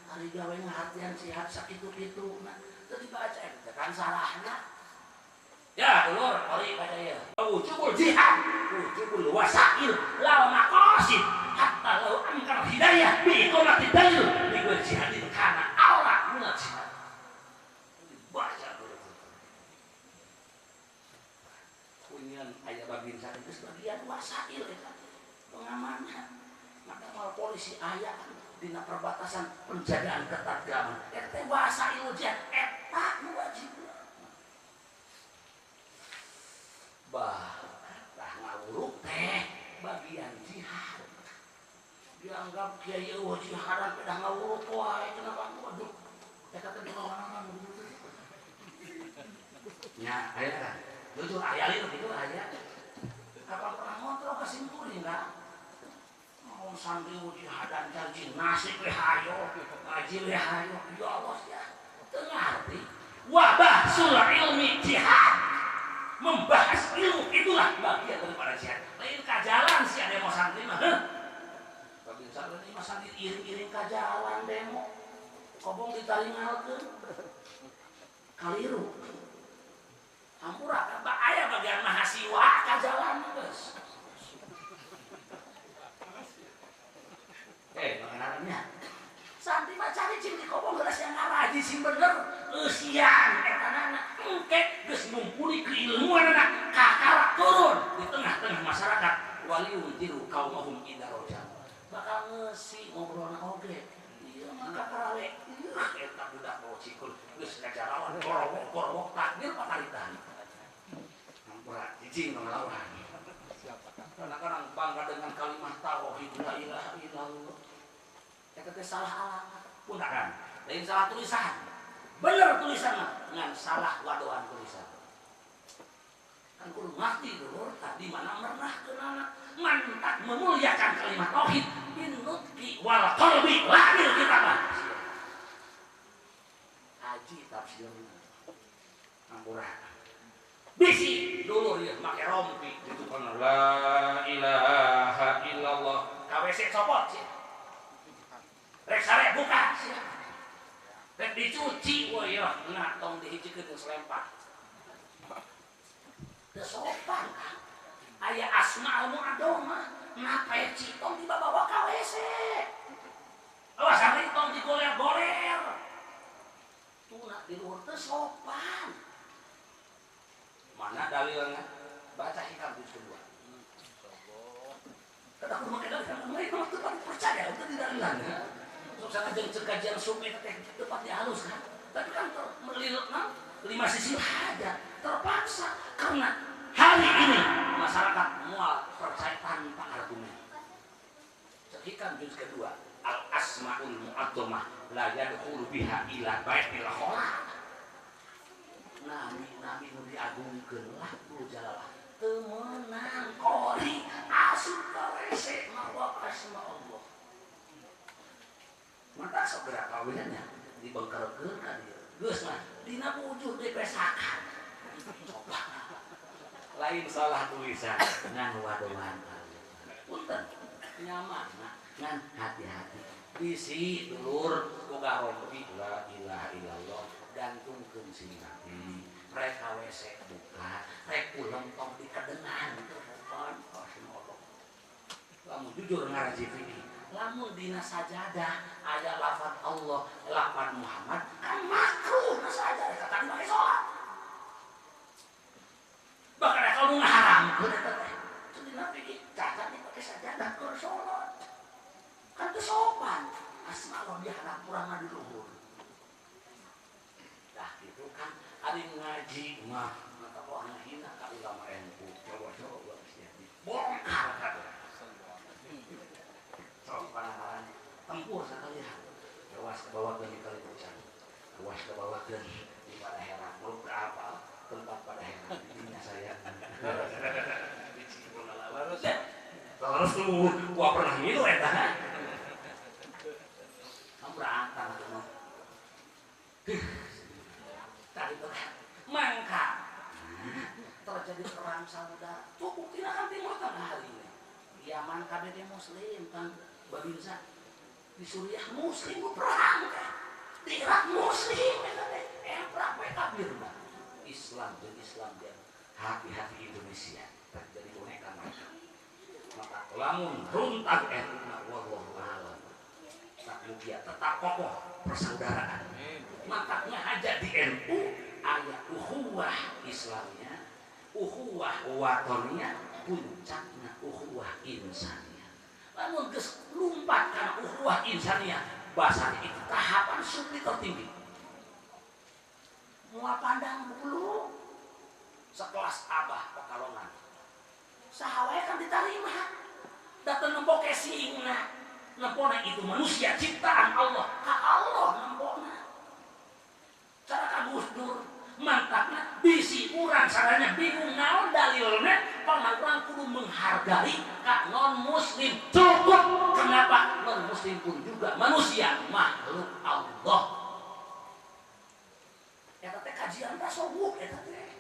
hari gawe ngahartian jihad sakitu-kitu nah tadi baca kan salahnya ya dulur hari baca ya wujubul jihad wujubul wasail lal maqasid hatta law amkar hidayah bi iqamati dalil bi jihadin kana aula min jihad baca dulu kunyan aya babinsa itu sebagian wasail eta pengamanan maka mal polisi aya dina perbatasan penjagaan ketat keamanan eta wasail jihad eta nu wajib bah ngawuruk teh bagian jihad dianggap kiai eueuh jihadan pedah ngawuruk wae kenapa waduh eta teh mana nya aya kan jujur aya itu aya apa pernah ngotrok kesimpulan lah. Mau sambil uji hadan janji nasib hayo, ngaji hayo, ya Allah ya. Tengarti. Wabah sul ilmi jihad. Membahas ilmu itulah bagian daripada jihad. Lain kajalan sih ada mau santri mah. Bagi santri ini mah santri iring-iring kajalan demo. Kobong ditaringalkeun. Kaliru. Hampura aya bagian mahasiswa kajalan geus. Mengenalnya. Santri mah cari cing di kobong geus yang ngaraji sing bener. Eusian eta nana engke geus mumpuni keilmuanna kakara turun di tengah-tengah masyarakat waliun tiru kaumahum idaroja. Bakal ngeusi ngobrolna oge. Ieu mah kakarawe. Eta budak bawa cikul geus kajarawan korowok takdir pataritan. Hampura cicing ngelawan. Kadang-kadang bangga dengan kalimat tauhid la ilaha illallah. Eta teh salah alamat punten. Lain salah tulisan. Bener tulisanna ngan salah wadoan tulisan. Kan kudu ngerti dulur tadi mana pernah kenana mantap memuliakan kalimat tauhid bin nutqi wal qalbi lahir kita mah. Haji tafsirna. Hampura. Bisi dulur ya make rompi itu kan la ilaha illallah. KWC copot sih. Rek sare buka sih. Rek dicuci woi ya nah tong dihijikeun selempar. Teu sopan kan. Aya asmaul mu'adzamah nape citong dibawa ka WC. Awas sare tong digoler-goler. Tuna di luar teu sopan. Mana dalilnya? Baca hikam juz kedua. Kata aku make dalil kan mulai waktu percaya itu di dalilannya. Sok jeung kajian sume teh tepat dihalus kan. Tapi kan melilitna lima sisi ada terpaksa karena hari ini masyarakat mual percaya tanpa argumen. Hikam juz kedua al asmaul mu'adzamah la yadkhulu biha ila baitil khala. Nabi nu diagungkeun lah ku jalalah teu meunang qori asup ka WC mawa asma Allah. Mata segera kawinannya dibengkerekeun ka dieu. Geus mah dina wujud dipesakan. Coba. Lain salah tulisan ngan wadoan. Punten nyaman ngan hati-hati. Bisi dulur boga rompi la ilaha illallah gantungkeun sing nabi. Rek WC buka, rek ulang tong dikadengan telepon Allah. Lamun jujur ngaji fikih, lamun dina sajadah aya lafaz Allah, lafaz Muhammad, kan makruh na sajadah kata dibagi salat. Bahkan kalau ngaharamkeun eta teh, dina fikih cacat dipake sajadah keur salat. Kan teu sopan, asma Allah diharap kurang di luhur. Dah gitu kan ari ngaji mah maka kok ngahina ka ulama NU coba-coba geus bongkar kabeh. Sok panangaran tempur sakalian. Awas kebawakeun di kali pucan. Awas kebawakeun di Padaherang. Muluk apa tempat Padaherang dinya saya. Di Cibola terus ya. Terus tuh gua pernah ngilu eta. Berangkat tuh. Tadi mangka terjadi perang saudara. Tuh buktinya kan Timur Tengah hari ini. Yaman KBD Muslim kan Babinsa di Suriah Muslim perang kan. Di Irak Muslim perang kafir mah. Islam dan Islam dia hati-hati Indonesia terjadi boneka mereka. Maka lamun runtah wallahu a'lam. Tak mugia tetap kokoh persaudaraan. Makanya aja di NU ayat ukhuwah Islamnya, ukhuwah watonnya, puncaknya ukhuwah insannya. Lamun geus lumpat kana ukhuwah insannya, bahasanya itu tahapan sulit tertinggi. Mua pandang dulu sekelas Abah Pekalongan. Saha wae kan diterima. Datang nempo kesingna. Nempona itu manusia ciptaan Allah. Ka Allah nempona. Cara ka Gus Dur mantapna bisi urang saranya bingung naon dalilna pamang urang kudu menghargai non muslim cukup. Kenapa? Non muslim pun juga manusia, makhluk Allah. Eta teh kajian tasawuf eta teh.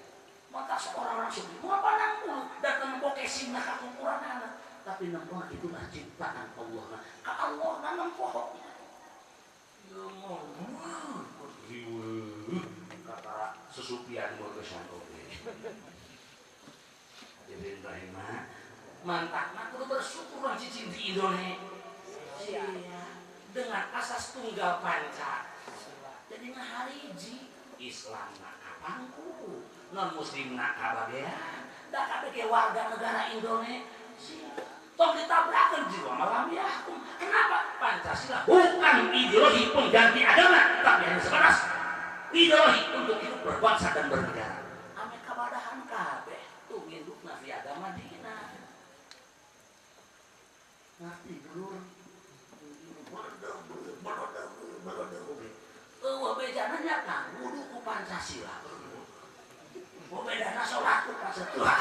Maka seorang sufi mau apa nangkul datang boke simna ka ukuranana, tapi nempoh itulah ciptaan Allah. Ka Allah nempoh. Ya mau kata sesupian berkesan oke. Jadi Ibrahim mantap, kudu bersyukur cicing di Indonesia dengan asas tunggal panca. Jadi ngahariji Islam nak kapangku, non muslim nak kabagean, dah kabeh warga negara Indonesia. Tong ditabrakan jiwa malam ya. Kenapa? Pancasila bukan ideologi pengganti agama, tapi hanya sebatas ideologi untuk hidup berbangsa dan bernegara. Ame kabadahan kabeh tuh induk nafi agama dina. Ngerti dulur? Bejananya kan wudu ku Pancasila. Bedana salat ku Pancasila.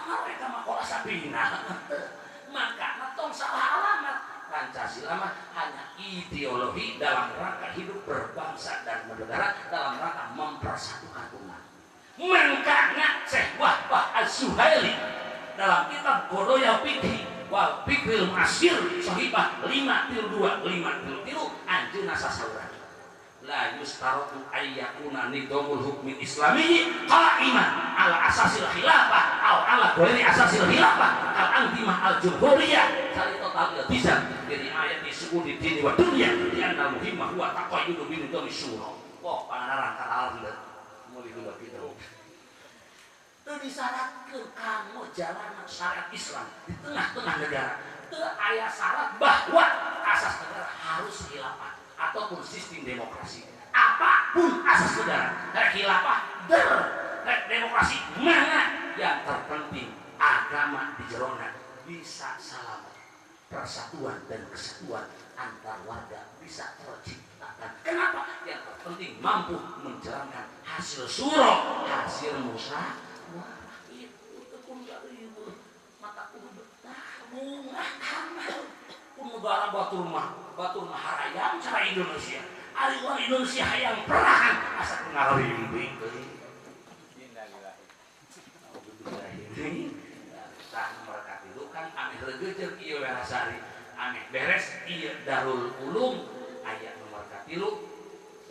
Mereka mah kola sabina. Maka tong salah alamat. Pancasila mah hanya ideologi dalam rangka hidup berbangsa dan bernegara, dalam rangka mempersatukan umat. Makanya Syekh Wahbah Al-Suhaili dalam kitab Qodoya Fikhi wal Fikril Masir Sahibah 5-2-5-3 anjeunna sasaurana la yustaratu ayyakuna nidamul hukmi islami qa'iman ala asasil khilafah atau ala ghairi asasil khilafah al antimah al jumhuriyah sari total iltizam jadi ayat disuku di dini wa dunia di anna muhimmah huwa taqayyudu bin nidami syura. Wah pangarang kata Allah mulai dulu kita itu disyaratkan kamu jalan syariat Islam di tengah-tengah negara itu ayat syarat bahwa asas negara harus khilafah ataupun sistem demokrasi, apapun asas negara, khilafah, demokrasi, mana yang terpenting agama di jerona bisa selamat, persatuan dan kesatuan antar warga bisa terciptakan. Kenapa? Yang terpenting mampu menjalankan hasil surah, hasil musyawarah. Itu pun gak ribut, mata kudu betah, bunga aman. Negara Batur Maharayam cara Indonesia ari orang Indonesia yang perahan asa ngarimbi tah mereka itu kan aneh regejer ieu Rasari aneh beres ieu Darul Ulum aya nomor 3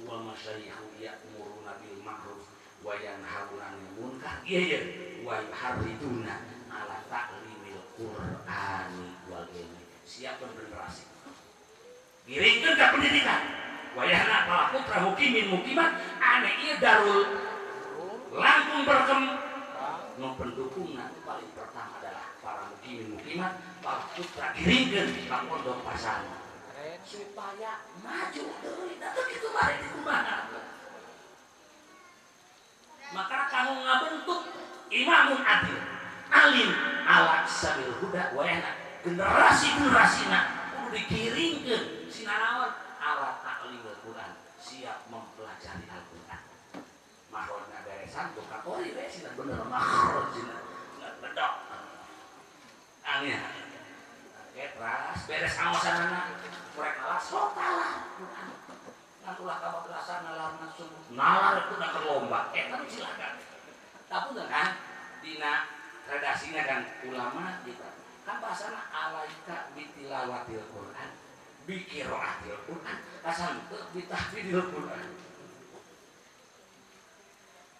wa masyayikhu ya'muruna bil ma'ruf wa yanhauna 'anil munkar ieu wa yuharriduna ala ta'limil Qur'ani wal ilmi. Siapkan generasi giringkan ke pendidikan wayahna para putra mukimin mukimat aneh iya Darul langkung berkembang no pendukungnya paling pertama adalah para mukimin mukimat para putra giringkan ke pondok pasana supaya maju dari datang itu mari digunakan. Maka kamu ngabentuk imamun adil alim ala sabil huda wayahna generasi kudu dikiringkeun sinanaon ala ta'limul Quran siap mempelajari Al-Quran mahrojna beresan bukan ori we sina bener mahrojna bedok angin ras beres aosanana mereka las lotalah Quran nantulah kabaglasan nalar nasum nalar itu nak lomba tapi silakan tapi kan dina redasinya kan ulama kita kan bahasana alaika bitilawatil Quran bikiraatil Quran asal bitahfidil Quran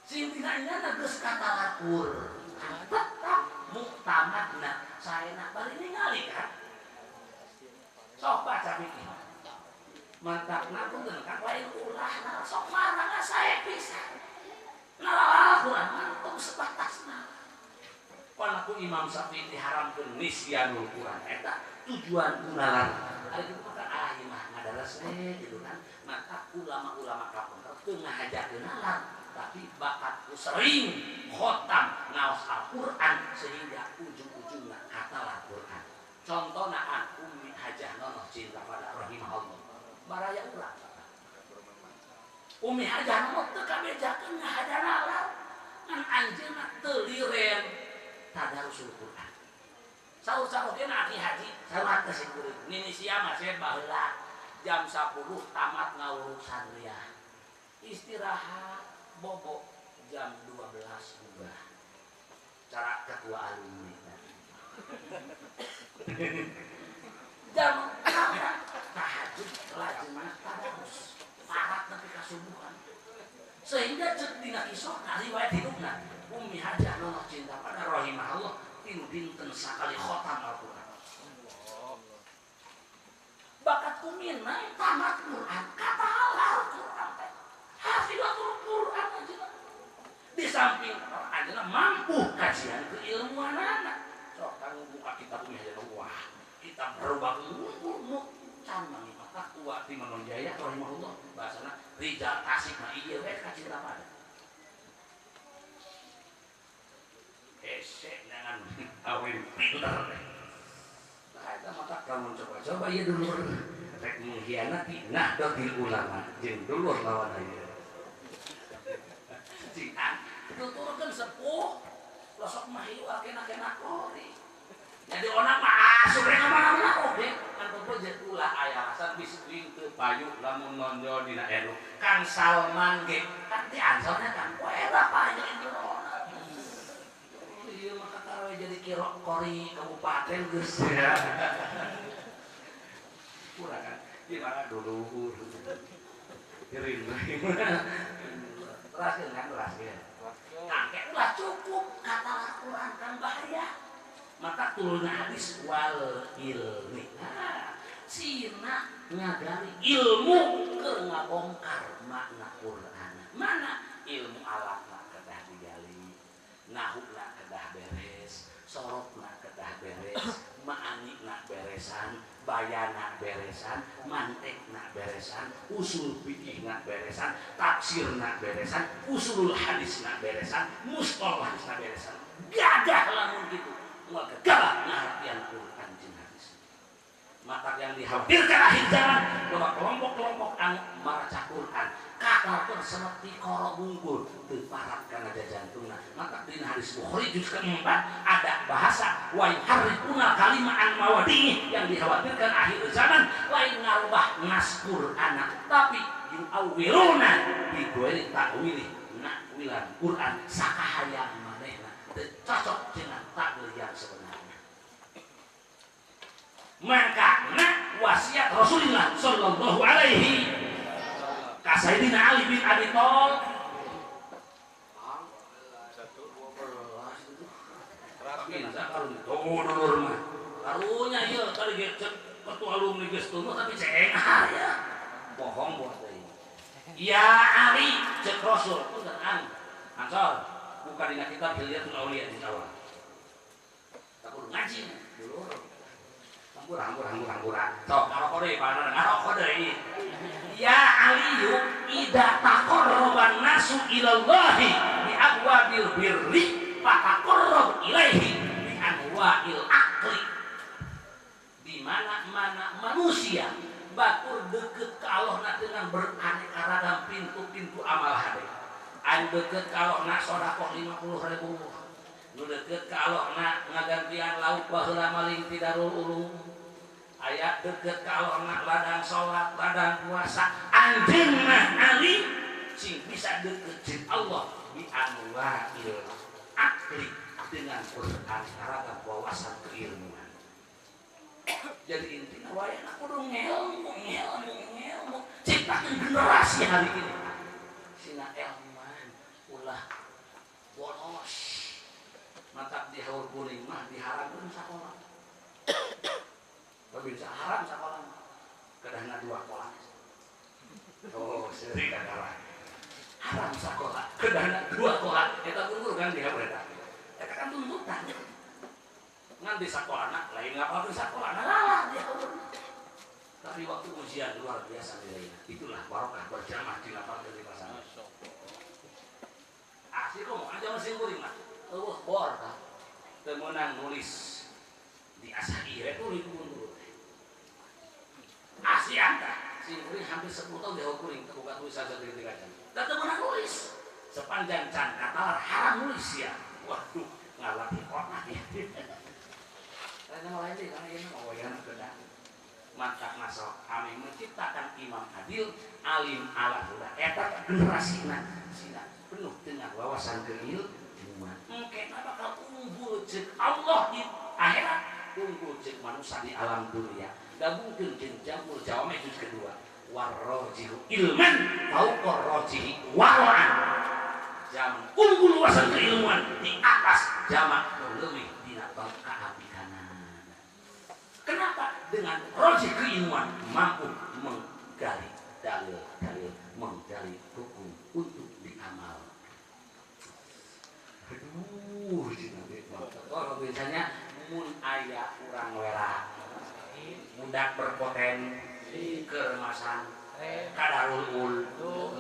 sintinanya geus kata Quran tetap muktamadna saena bari ningali kan sok baca pikir mantapna punten kan lain ulah sok marang saya pisan nah Quran mantap sebatasna. Panaku Imam Syafi'i diharamkan nisyanul Quran eta tujuan kunalar ari kitu maka mah ngadaras gitu kan maka ulama-ulama kapunten teu ngahajakeun nalar tapi bakatku sering khotam ngaos Al-Qur'an sehingga ujung-ujungna hatalah Quran. Contohna an Ummi Hajah Nonoh cinta pada rahimahullah baraya ulah Ummi Hajah Nonoh teu kabejakeun ngahajar nalar ngan anjeunna teu liren tadarusul Quran Sahur-sahur dia nak haji salat ke singkuring nini siang masih baheula jam 10 tamat ngawuruk sandria istirahat bobok jam 12 juga cara ketua alumni jam tahajud lajengna tadarus parat nepi ka subuhan sehingga cek dina kisahna riwayat hidupna Ummi Hajah Nonoh Cinta pada rahimahullah tinu dinten sakali khotam Al-Quran bakat kumina tamat Quran kata Al-Quran hafilatul Quran aja di samping aja mampu kajian keilmuan anak sok kanggo buka kitab Ummi Hajah wah kitab berubah umur sama nih mata tua di Manonjaya rahimahullah bahasana Rijal Tasik mah ieu we kacinta pada esek dengan awin pinter nah itu mata kamu coba ya dulu rek mengkhianati Nahdlatul Ulama jeung dulur lawan ayeuna cikan tuturkeun sepuh losok mah ieu kena kori jadi orang mah asup rek mana-mana oge kan peupeut ulah aya alasan bising teu payu lamun nonjo dina enu Kang Salman ge kan diansorna kan poe lah payu itu ieu mah katawe jadi kiro kori kabupaten geus ya kurang kan di mana dulu kirim teraskeun kan teraskeun kakek ulah cukup kata Al-Quran kan bahaya maka turun hadis wal ilmi sina ngagari ilmu keur ngabongkar makna Quran mana ilmu alatna kedah digali nahuna kedah beres sorotna kedah beres ma'anikna beresan bayana beresan mantekna beresan usul fikihna beresan tafsirna beresan usulul hadisna beresan mustalahna beresan gagah lamun gitu maka gagah ngartian Quran jeung hadis maka yang dikhawatirkan akhir zaman bahwa kelompok-kelompok anu maca Quran katalkeun seperti koro bungkul teu parat kana jantungna maka dina hadis Bukhari juz keempat ada bahasa wa yuharrifuna kalima an mawadihi yang dikhawatirkan akhir zaman lain ngarubah nas Quran tapi yuawwiluna bi ghairi ta'wili nakwilan Quran sakahayang manehna teu cocok dengan takwil yang sebenarnya maka wasiat Rasulullah sallallahu alaihi ka Sayyidina Ali bin Abi Thalib dulur mah karunya ieu tadi ketua alumni geus tuluh tapi cenah ya bohong buat deui ya Ali cek Rasul punten Ansor buka dina kitab Hilyatul Auliya di awal tak kudu ngaji dulur hampura sok ngarokode panon ngarokode ya aliyu ida taqarraban nasu ilallahi bi abwabil birri fataqarrab ilaihi bi anwa'il aqli di mana-mana manusia batur deukeut ka Allah dengan beraneka ragam pintu-pintu amal hade anu deukeut ka Allah sedekah 50.000 nu deukeut ka Allah ngagantian lauk baheula maling ti Darul Ulum aya deukeut ka Allah ladang salat ladang puasa anjeunna Ali sing bisa deukeut jeung Allah bi anwa'il aqli dengan Quran ragam wawasan keilmuan jadi intinya wayahna kudu ngelmu ciptakeun generasi hari ini sina elman ulah bolos mantap di haur kuring mah diharamkeun sakola tapi bisa haram sakola kedahna 2 kolam oh seri kagara haram sakola kedahna 2 kolam eta guru kan dia bereta eta kan tuntutan ngan di sakolana lain ngapalkeun sakolana lalah dia tapi waktu ujian luar biasa nilainya itulah barokah berjamaah di ngapalkeun di pasangan asli kok aja mesin kuring mah eueuh bor tah teu meunang nulis di asaire tulis dulu asli anta sing kuring hampir 10 tahun dia kuring teu buka tulisan saeutik-eutik aja da teu meunang nulis sepanjang can katalar haram nulis ya waduh ngalatih otak ya sok kami menciptakan imam adil alim ala huda eta generasina sina penuh dengan wawasan keilmuan engke bakal unggul cek Allah di akhirat unggul cek manusia di alam dunia gabungkeun jeung jamur jawab juz kedua warrojihu ilman fauqa rojihi wara'an jam unggul wawasan keilmuan di atas jamak leuwih dina keabikanan. Kenapa? Dengan roji keilmuan mampu menggali dalil-dalil, menggali hukum untuk diamal. Aduh, kalau biasanya mun aya urang wera budak berpotensi keremasan kadarul ul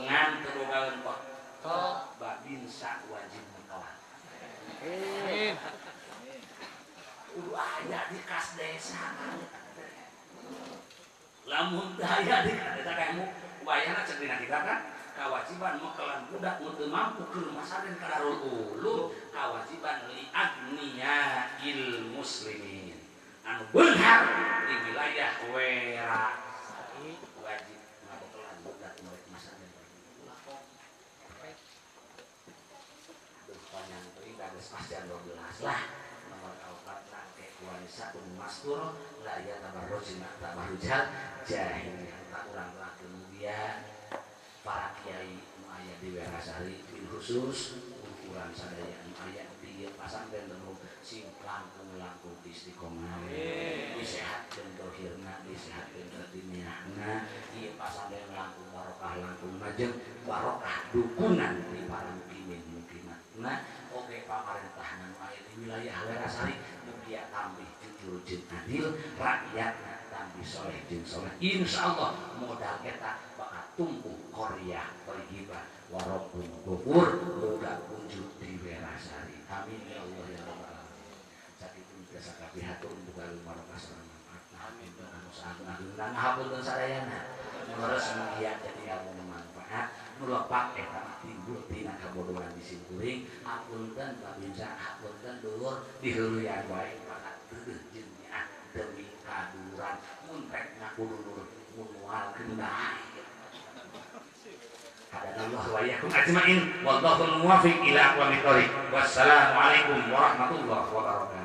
ngan teu bogaeun kok babinsa wajib mengkalah. Kudu aya di kas desa. Lamun daya di kas desa kamu bayana cek dina kita kan kewajiban makalan budak nu teu mampu keur masaden kadarul ulum kewajiban li agniya il muslimin anu beunghar di wilayah wera wajib ngabokelan budak murid masaden panjang teuing kades pasjan 12 lah nomor 4 rangke wanisa mastur la ya tabarrujna tabarrujal jahiliyah tak urang kemudian para kiai nu aya di Werasari bil khusus ukuran sadaya nu aya di pasantren temu sing langkung istiqomah disehatkeun dohirna disehatkeun batiniahna ieu pasantren langkung barokah langkung majeng barokah dukungan di para mukmin mukminat nah oke pamarentah nu aya di wilayah Werasari mugia tambih jujur jeung adil rakyatna tambih soleh jeung soleh insyaallah modal eta bakal tumbuh qaryah thayyibah wa rabbun ghafur muga wujud di Werasari amin ya Allah ya rabbal alamin sakitu biasa kapihatur buka barokah sareng amin anu saeuna ngahapunten sadayana ngurus mugia jadi ilmu manfaat nulepak eta timbul tina kabodohan di simkuring hapunten babinsa hapunten dulur diheuluyan wae maka teu jeung nya demi kaduran mun rek ngakudu mun moal kendai hadanallah wa iyyakum ajmain wallahu muwaffiq ila aqwamit thoriq wassalamu alaikum warahmatullahi wabarakatuh.